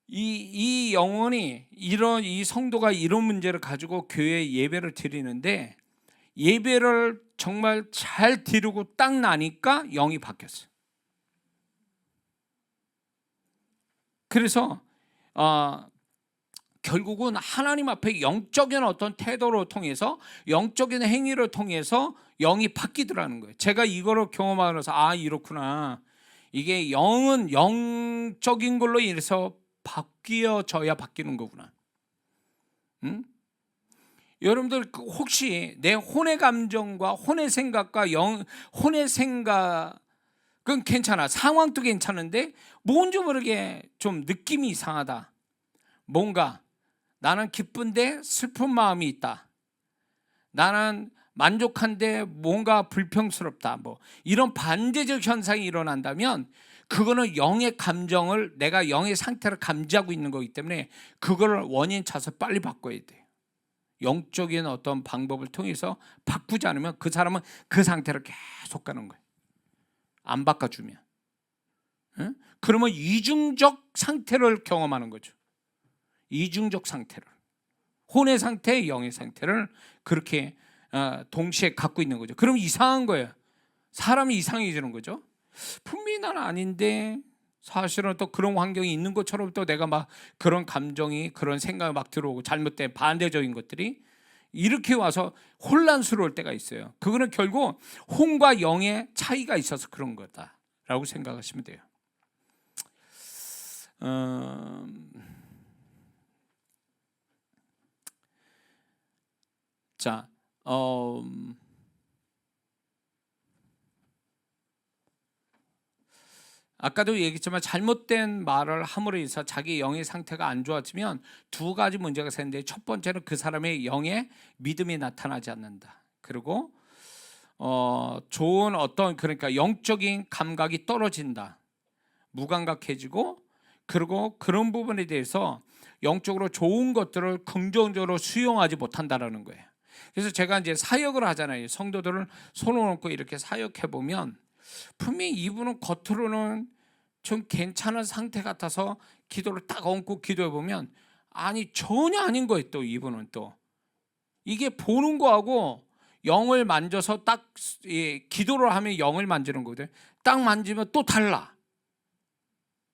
S1: 이 영혼이 이런, 이 성도가 이런 문제를 가지고 교회에 예배를 드리는데 예배를 정말 잘 드리고 딱 나니까 영이 바뀌었어요. 그래서 결국은 하나님 앞에 영적인 어떤 태도를 통해서, 영적인 행위를 통해서 영이 바뀌더라는 거예요. 제가 이거를 경험하면서 이렇구나. 이게 영은 영적인 걸로 인해서 바뀌어져야 바뀌는 거구나. 응? 여러분들 혹시 내 혼의 감정과 혼의 생각과 혼의 생각은 괜찮아. 상황도 괜찮은데 뭔지 모르게 좀 느낌이 이상하다. 뭔가 나는 기쁜데 슬픈 마음이 있다. 나는 만족한데 뭔가 불평스럽다. 뭐 이런 반대적 현상이 일어난다면 그거는 영의 감정을, 내가 영의 상태를 감지하고 있는 거기 때문에 그걸 원인 찾아서 빨리 바꿔야 돼요. 영적인 어떤 방법을 통해서 바꾸지 않으면 그 사람은 그 상태로 계속 가는 거예요. 안 바꿔주면. 응? 그러면 이중적 상태를 경험하는 거죠. 이중적 상태를, 혼의 상태, 영의 상태를 그렇게 동시에 갖고 있는 거죠. 그럼 이상한 거예요. 사람이 이상해지는 거죠. 분명히 난 아닌데 사실은 또 그런 환경이 있는 것처럼 또 내가 막 그런 감정이, 그런 생각이 막 들어오고, 잘못된 반대적인 것들이 이렇게 와서 혼란스러울 때가 있어요. 그거는 결국 혼과 영의 차이가 있어서 그런 거다라고 생각하시면 돼요. 자, 아까도 얘기했지만 잘못된 말을 함으로 인해서 자기 영의 상태가 안 좋아지면 두 가지 문제가 생기는데, 첫 번째는 그 사람의 영의 믿음이 나타나지 않는다. 그리고 좋은 어떤, 그러니까 영적인 감각이 떨어진다. 무감각해지고, 그리고 그런 부분에 대해서 영적으로 좋은 것들을 긍정적으로 수용하지 못한다라는 거예요. 그래서 제가 이제 사역을 하잖아요. 성도들을 손을 얹고 이렇게 사역해 보면 분명히 이분은 겉으로는 좀 괜찮은 상태 같아서 기도를 딱 얹고 기도해 보면 아니 전혀 아닌 거예요. 또 이분은 또 이게 보는 거하고 영을 만져서 딱 기도를 하면 영을 만지는 거거든요. 딱 만지면 또 달라.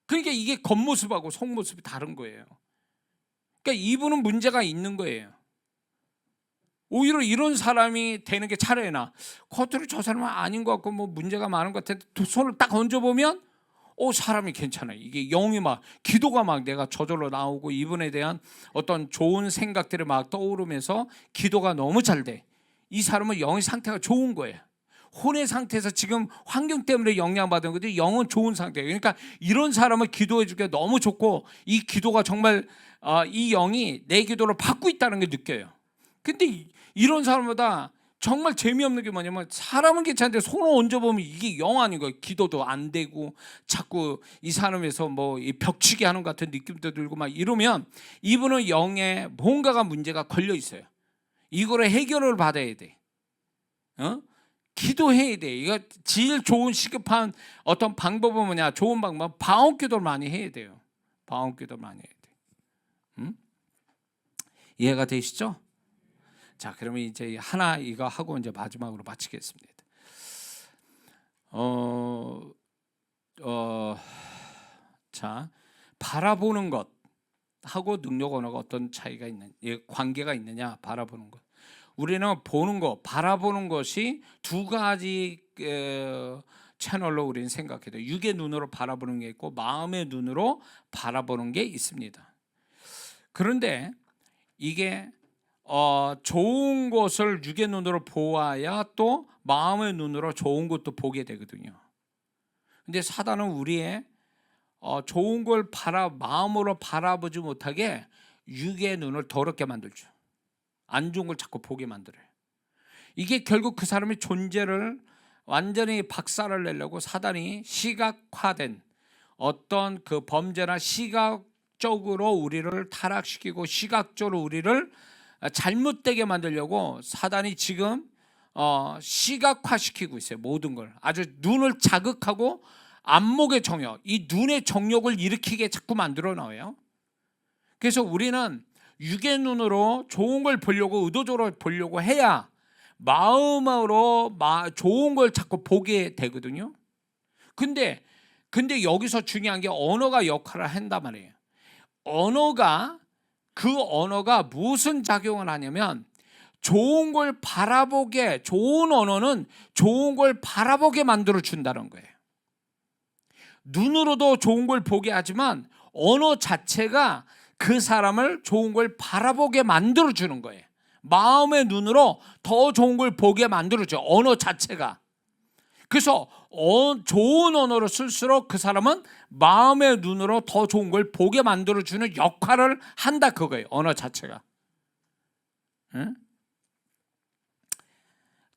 S1: 그러니까 이게 겉모습하고 속모습이 다른 거예요. 그러니까 이분은 문제가 있는 거예요. 오히려 이런 사람이 되는 게 차라리 나. 겉으로 저 사람은 아닌 것 같고 뭐 문제가 많은 것 같은데 손을 딱 얹어보면 사람이 괜찮아요. 이게 영이 막 기도가 막 내가 저절로 나오고 이분에 대한 어떤 좋은 생각들이 막 떠오르면서 기도가 너무 잘 돼. 이 사람은 영의 상태가 좋은 거예요. 혼의 상태에서 지금 환경 때문에 영향받은 거지 영은 좋은 상태예요. 그러니까 이런 사람을 기도해 주기가 너무 좋고, 이 기도가 정말 이 영이 내 기도를 받고 있다는 게 느껴요. 근데 이런 사람보다 정말 재미없는 게 뭐냐면, 사람은 괜찮은데 손을 얹어보면 이게 영 아닌 거예요. 기도도 안 되고 자꾸 이 사람에서 뭐 벽치기 하는 것 같은 느낌도 들고 막 이러면 이분은 영에 뭔가가 문제가 걸려 있어요. 이거를 해결을 받아야 돼. 기도해야 돼. 이거 제일 좋은 시급한 어떤 방법은 뭐냐? 좋은 방법, 방언 기도를 많이 해야 돼요. 방언 기도를 많이 해야 돼. 이해가 되시죠? 자, 그러면 이제 하나 이거 하고 이제 마지막으로 마치겠습니다. 자, 바라보는 것하고 능력 언어가 어떤 차이가 있는, 관계가 있느냐? 바라보는 것. 우리는 보는 것, 바라보는 것이 두 가지 채널로 우리는 생각해야 돼요. 육의 눈으로 바라보는 게 있고 마음의 눈으로 바라보는 게 있습니다. 그런데 이게 좋은 것을 육의 눈으로 보아야 또 마음의 눈으로 좋은 것도 보게 되거든요. 근데 사단은 우리의 좋은 걸 마음으로 바라보지 못하게 육의 눈을 더럽게 만들죠. 안 좋은 걸 자꾸 보게 만들어요. 이게 결국 그 사람의 존재를 완전히 박살을 내려고 사단이 시각화된 어떤 그 범죄나 시각적으로 우리를 타락시키고 시각적으로 우리를 잘못되게 만들려고 사단이 지금 시각화시키고 있어요. 모든 걸 아주 눈을 자극하고 안목의 정욕, 이 눈의 정욕을 일으키게 자꾸 만들어 놔요. 그래서 우리는 육의 눈으로 좋은 걸 보려고 의도적으로 보려고 해야 마음으로 좋은 걸 자꾸 보게 되거든요. 근데 여기서 중요한 게 언어가 역할을 한단 말이에요. 그 언어가 무슨 작용을 하냐면, 좋은 걸 바라보게, 좋은 언어는 좋은 걸 바라보게 만들어 준다는 거예요. 눈으로도 좋은 걸 보게 하지만 언어 자체가 그 사람을 좋은 걸 바라보게 만들어 주는 거예요. 마음의 눈으로 더 좋은 걸 보게 만들어 줘요. 언어 자체가. 그래서 좋은 언어를 쓸수록 그 사람은 마음의 눈으로 더 좋은 걸 보게 만들어주는 역할을 한다, 그거예요. 언어 자체가. 응?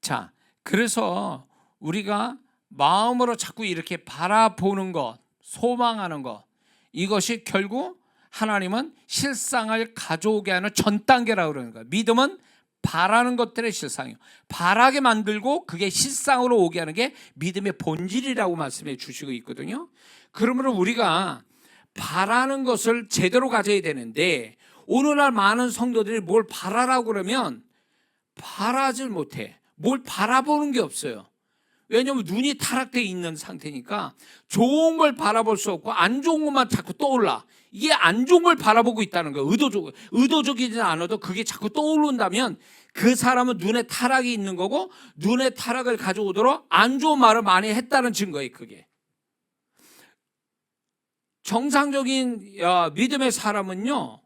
S1: 자, 그래서 우리가 마음으로 자꾸 이렇게 바라보는 것, 소망하는 것, 이것이 결국 하나님은 실상을 가져오게 하는 전 단계라고 그러는 거예요. 믿음은 바라는 것들의 실상이에요. 바라게 만들고 그게 실상으로 오게 하는 게 믿음의 본질이라고 말씀해 주시고 있거든요. 그러므로 우리가 바라는 것을 제대로 가져야 되는데 오늘날 많은 성도들이 뭘 바라라고 그러면 바라질 못해. 뭘 바라보는 게 없어요. 왜냐하면 눈이 타락되어 있는 상태니까 좋은 걸 바라볼 수 없고 안 좋은 것만 자꾸 떠올라. 이게 안 좋은 걸 바라보고 있다는 거예요. 의도적이지 않아도 그게 자꾸 떠오른다면 그 사람은 눈에 타락이 있는 거고 눈에 타락을 가져오도록 안 좋은 말을 많이 했다는 증거예요. 그게 정상적인 믿음의 사람은요,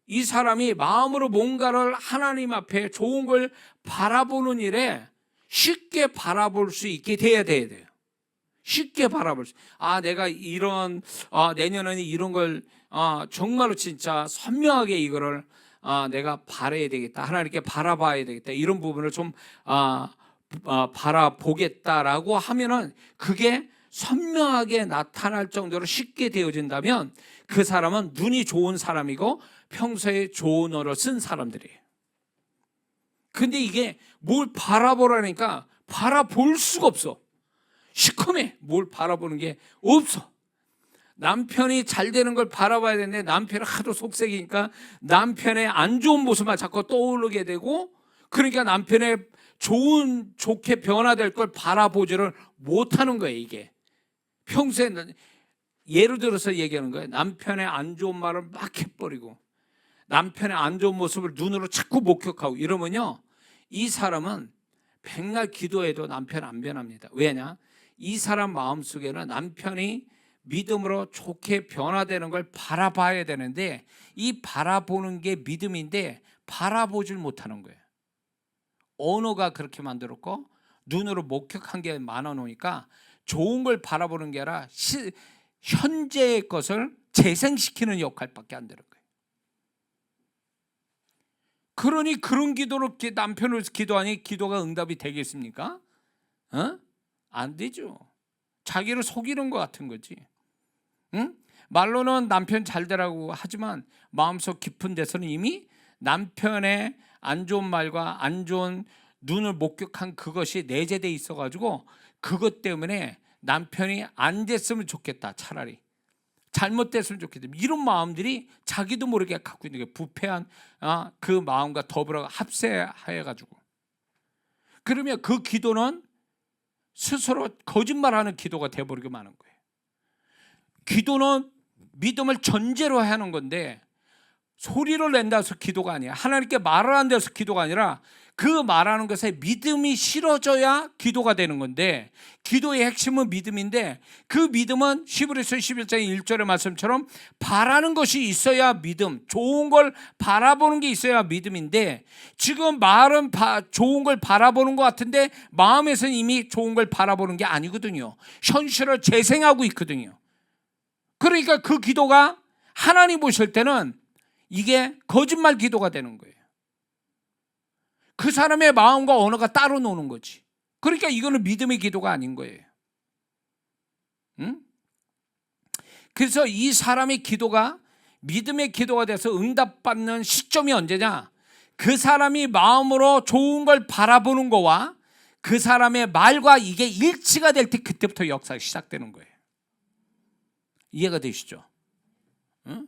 S1: 이 사람이 마음으로 뭔가를 하나님 앞에 좋은 걸 바라보는 일에 쉽게 바라볼 수 있게 돼야 돼요. 쉽게 바라볼 수. 내가 이런 내년에는 이런 걸 정말로 진짜 선명하게 이거를 내가 바라야 되겠다. 하나님께 바라봐야 되겠다. 이런 부분을 좀 바라보겠다라고 하면은 그게 선명하게 나타날 정도로 쉽게 되어진다면 그 사람은 눈이 좋은 사람이고 평소에 좋은 언어를 쓴 사람들이에요. 근데 이게 뭘 바라보라니까 바라볼 수가 없어. 시커매. 뭘 바라보는 게 없어. 남편이 잘 되는 걸 바라봐야 되는데 남편이 하도 속색이니까 남편의 안 좋은 모습만 자꾸 떠오르게 되고, 그러니까 남편의 좋게 변화될 걸 바라보지를 못하는 거예요. 이게 평소에 예를 들어서 얘기하는 거예요. 남편의 안 좋은 말을 막 해버리고 남편의 안 좋은 모습을 눈으로 자꾸 목격하고 이러면요, 이 사람은 백날 기도해도 남편 안 변합니다. 왜냐? 이 사람 마음속에는 남편이 믿음으로 좋게 변화되는 걸 바라봐야 되는데 이 바라보는 게 믿음인데 바라보질 못하는 거예요. 언어가 그렇게 만들었고 눈으로 목격한 게 많아 놓으니까 좋은 걸 바라보는 게 아니라 현재의 것을 재생시키는 역할밖에 안 되는 거예요. 그러니 그런 기도로 남편을 기도하니 기도가 응답이 되겠습니까? 안 되죠. 자기를 속이는 것 같은 거지. 응? 말로는 남편 잘 되라고 하지만 마음속 깊은 데서는 이미 남편의 안 좋은 말과 안 좋은 눈을 목격한 그것이 내재돼 있어가지고 그것 때문에 남편이 안 됐으면 좋겠다. 차라리 잘못됐으면 좋겠다. 이런 마음들이 자기도 모르게 갖고 있는 게 부패한 그 마음과 더불어 합세해가지고, 그러면 그 기도는 스스로 거짓말하는 기도가 돼버리고 마는 거예요. 기도는 믿음을 전제로 하는 건데 소리를 낸다 해서 기도가 아니야. 하나님께 말을 한다 해서 기도가 아니라 그 말하는 것에 믿음이 실어져야 기도가 되는 건데, 기도의 핵심은 믿음인데 그 믿음은 히브리서 11장 1절의 말씀처럼 바라는 것이 있어야 믿음, 좋은 걸 바라보는 게 있어야 믿음인데, 지금 말은 좋은 걸 바라보는 것 같은데 마음에서는 이미 좋은 걸 바라보는 게 아니거든요. 현실을 재생하고 있거든요. 그러니까 그 기도가 하나님 보실 때는 이게 거짓말 기도가 되는 거예요. 그 사람의 마음과 언어가 따로 노는 거지. 그러니까 이거는 믿음의 기도가 아닌 거예요. 응? 그래서 이 사람의 기도가 믿음의 기도가 돼서 응답받는 시점이 언제냐? 그 사람이 마음으로 좋은 걸 바라보는 거와 그 사람의 말과 이게 일치가 될 때 그때부터 역사가 시작되는 거예요. 이해가 되시죠? 응?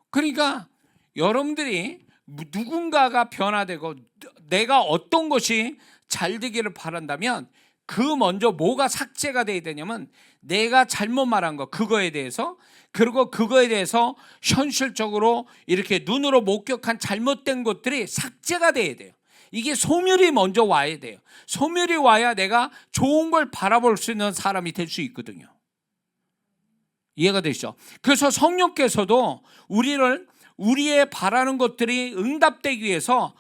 S1: 그러니까 여러분들이 누군가가 변화되고 내가 어떤 것이 잘 되기를 바란다면 그 먼저 뭐가 삭제가 돼야 되냐면 내가 잘못 말한 거, 그거에 대해서, 그리고 그거에 대해서 현실적으로 이렇게 눈으로 목격한 잘못된 것들이 삭제가 돼야 돼요. 이게 소멸이 먼저 와야 돼요. 소멸이 와야 내가 좋은 걸 바라볼 수 있는 사람이 될 수 있거든요. 이해가 되시죠? 그래서 성령께서도 우리의 바라는 것들이 응답되기 위해서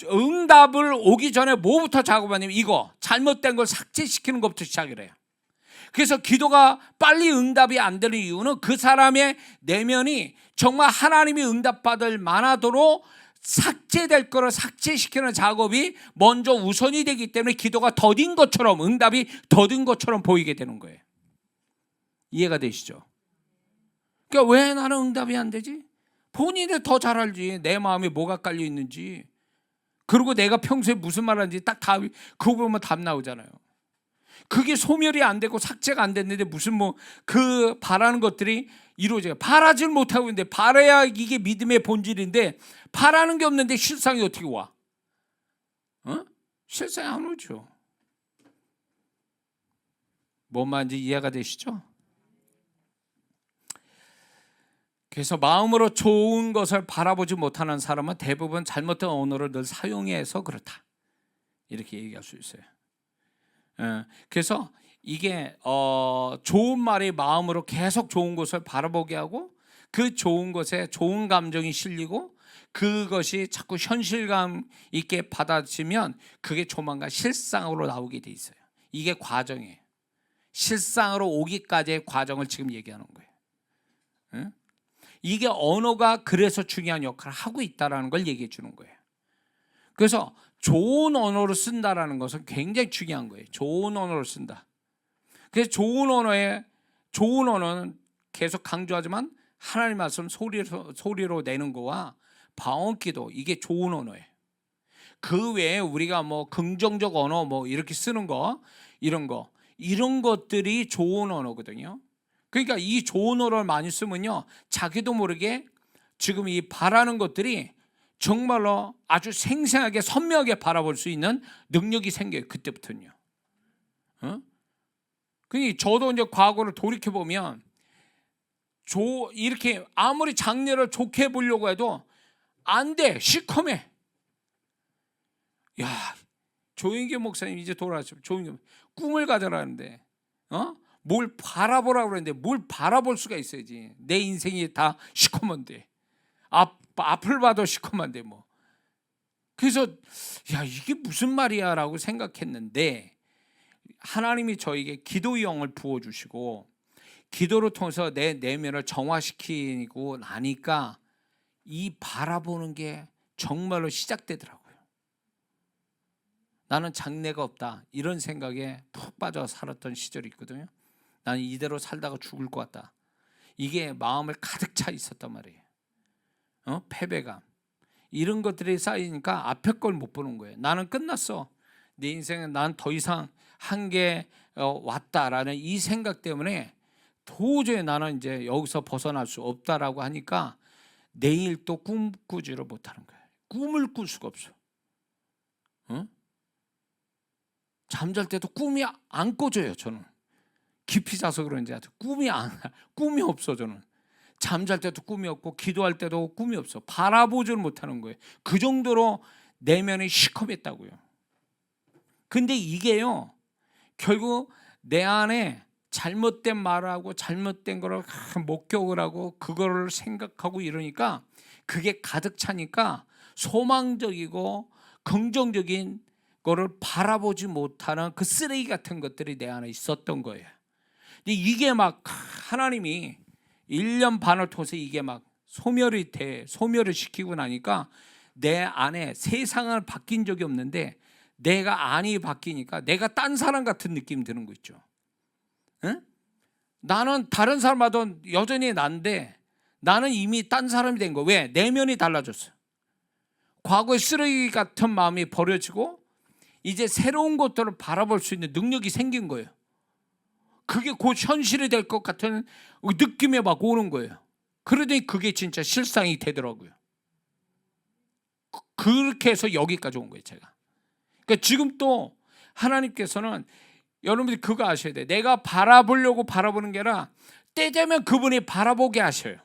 S1: 응답을 오기 전에 뭐부터 작업하냐면 이거 잘못된 걸 삭제시키는 것부터 시작을 해요. 그래서 기도가 빨리 응답이 안 되는 이유는 그 사람의 내면이 정말 하나님이 응답받을 만하도록 삭제될 거를 삭제시키는 작업이 먼저 우선이 되기 때문에 기도가 더딘 것처럼, 응답이 더딘 것처럼 보이게 되는 거예요. 이해가 되시죠? 그러니까 왜 나는 응답이 안 되지? 본인이 더 잘 알지. 내 마음에 뭐가 깔려 있는지. 그리고 내가 평소에 무슨 말 하는지 딱 다 그거 보면 답 나오잖아요. 그게 소멸이 안 되고 삭제가 안 됐는데 무슨 뭐 그 바라는 것들이 이루어져요. 바라질 못하고 있는데, 바라야 이게 믿음의 본질인데 바라는 게 없는데 실상이 어떻게 와? 실상이 안 오죠. 뭔 말인지 이해가 되시죠? 그래서 마음으로 좋은 것을 바라보지 못하는 사람은 대부분 잘못된 언어를 늘 사용해서 그렇다, 이렇게 얘기할 수 있어요. 그래서 이게 좋은 말이 마음으로 계속 좋은 것을 바라보게 하고, 그 좋은 것에 좋은 감정이 실리고 그것이 자꾸 현실감 있게 받아지면 그게 조만간 실상으로 나오게 돼 있어요. 이게 과정이에요. 실상으로 오기까지의 과정을 지금 얘기하는 거예요. 이게 언어가 그래서 중요한 역할을 하고 있다는 걸 얘기해 주는 거예요. 그래서 좋은 언어를 쓴다는 것은 굉장히 중요한 거예요. 좋은 언어를 쓴다. 그래서 좋은 언어는 계속 강조하지만 하나님 말씀 소리로 내는 거와 방언기도, 이게 좋은 언어예요. 그 외에 우리가 뭐 긍정적 언어 뭐 이렇게 쓰는 거, 이런 것들이 좋은 언어거든요. 그러니까 이 좋은 언어를 많이 쓰면요, 자기도 모르게 지금 이 바라는 것들이 정말로 아주 생생하게 선명하게 바라볼 수 있는 능력이 생겨요. 그때부터는요. 그러니까 저도 이제 과거를 돌이켜 보면 이렇게 아무리 장래를 좋게 보려고 해도 안 돼. 시커매. 야, 조인규 목사님 이제 돌아왔죠. 조인규 꿈을 가져라는데 뭘 바라보라고 그러는데 뭘 바라볼 수가 있어야지. 내 인생이 다 시커먼데, 앞을 봐도 시커먼데 뭐. 그래서 야, 이게 무슨 말이야 라고 생각했는데, 하나님이 저에게 기도의 영을 부어주시고 기도를 통해서 내 내면을 정화시키고 나니까 이 바라보는 게 정말로 시작되더라고요. 나는 장래가 없다, 이런 생각에 푹 빠져 살았던 시절이 있거든요. 나는 이대로 살다가 죽을 것 같다, 이게 마음을 가득 차 있었단 말이에요. 패배감, 이런 것들이 쌓이니까 앞에 걸 못 보는 거예요. 나는 끝났어, 내 인생은 난 더 이상 한계 왔다라는 이 생각 때문에 도저히 나는 이제 여기서 벗어날 수 없다라고 하니까 내일 또 꿈꾸지를 못하는 거예요. 꿈을 꿀 수가 없어. 잠잘 때도 꿈이 안 꿔져요. 저는 깊이 자서 그런지 꿈이 없어. 저는 잠잘 때도 꿈이 없고 기도할 때도 꿈이 없어. 바라보지를 못하는 거예요. 그 정도로 내면이 시커맸다고요. 근데 이게요, 결국 내 안에 잘못된 말하고 잘못된 거를 목격을 하고 그거를 생각하고 이러니까 그게 가득 차니까 소망적이고 긍정적인 거를 바라보지 못하는 그 쓰레기 같은 것들이 내 안에 있었던 거예요. 근데 이게 막 하나님이 1년 반을 통해서 이게 막 소멸을 시키고 나니까 내 안에 세상은 바뀐 적이 없는데 내가 안이 바뀌니까 내가 딴 사람 같은 느낌 드는 거 있죠. 나는 다른 사람마다 여전히 난데 나는 이미 딴 사람이 된 거. 왜? 내면이 달라졌어. 과거의 쓰레기 같은 마음이 버려지고 이제 새로운 것들을 바라볼 수 있는 능력이 생긴 거예요. 그게 곧 현실이 될 것 같은 느낌이 막 오는 거예요. 그러더니 그게 진짜 실상이 되더라고요. 그렇게 해서 여기까지 온 거예요, 제가. 그러니까 지금 또 하나님께서는 여러분들이 그거 아셔야 돼요. 내가 바라보려고 바라보는 게 아니라 때 되면 그분이 바라보게 하셔요.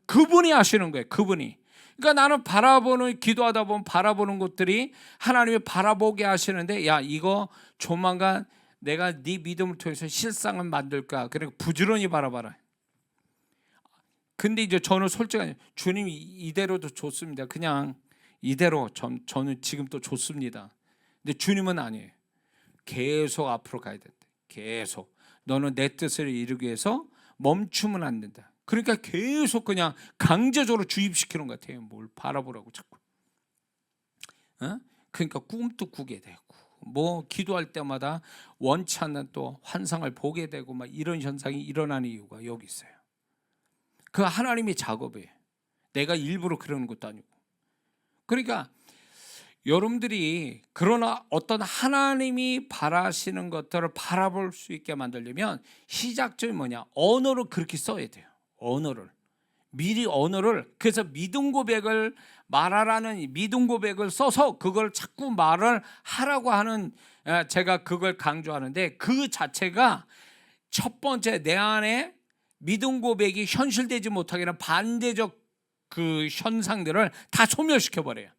S1: 그분이 하시는 거예요. 그분이. 그러니까 나는 기도하다 보면 바라보는 것들이 하나님이 바라보게 하시는데, 야, 이거 조만간 내가 네 믿음을 통해서 실상을 만들 거야. 그러니까 부지런히 바라봐라. 근데 이제 저는 솔직히 주님이 이대로도 좋습니다. 그냥 이대로 저는 지금 또 좋습니다. 근데 주님은 아니에요. 계속 앞으로 가야 된다. 계속. 너는 내 뜻을 이루기 위해서 멈추면 안 된다. 그러니까 계속 그냥 강제적으로 주입시키는 것 같아요. 뭘 바라보라고 자꾸. 그러니까 꿈도 꾸게 되고, 뭐 기도할 때마다 원치 않는 또 환상을 보게 되고, 막 이런 현상이 일어나는 이유가 여기 있어요. 그 하나님의 작업이에요. 내가 일부러 그러는 것도 아니고. 그러니까 여러분들이 그러나 어떤 하나님이 바라시는 것들을 바라볼 수 있게 만들려면 시작점이 뭐냐? 언어를 그렇게 써야 돼요. 언어를 미리 언어를, 그래서 믿음 고백을 말하라는 믿음 고백을 써서 그걸 자꾸 말을 하라고 하는, 제가 그걸 강조하는데, 그 자체가 첫 번째 내 안에 믿음 고백이 현실되지 못하게 하는 반대적 그 현상들을 다 소멸시켜 버려요.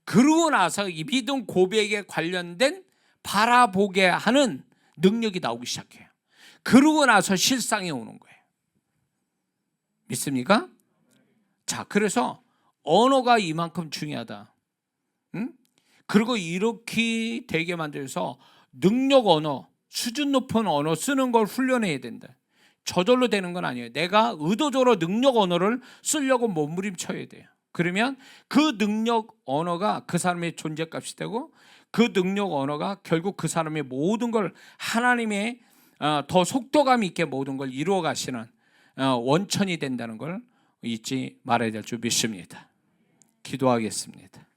S1: 그러고 나서 이 믿음 고백에 관련된 바라보게 하는 능력이 나오기 시작해요. 그러고 나서 실상이 오는 거예요. 믿습니까? 자, 그래서 언어가 이만큼 중요하다. 응? 그리고 이렇게 되게 만들어서 능력 언어, 수준 높은 언어 쓰는 걸 훈련해야 된다. 저절로 되는 건 아니에요. 내가 의도적으로 능력 언어를 쓰려고 몸부림쳐야 돼요. 그러면 그 능력 언어가 그 사람의 존재값이 되고, 그 능력 언어가 결국 그 사람의 모든 걸 하나님의 더 속도감 있게 모든 걸 이루어 가시는 원천이 된다는 걸 잊지 말아야 될 줄 믿습니다. 기도하겠습니다.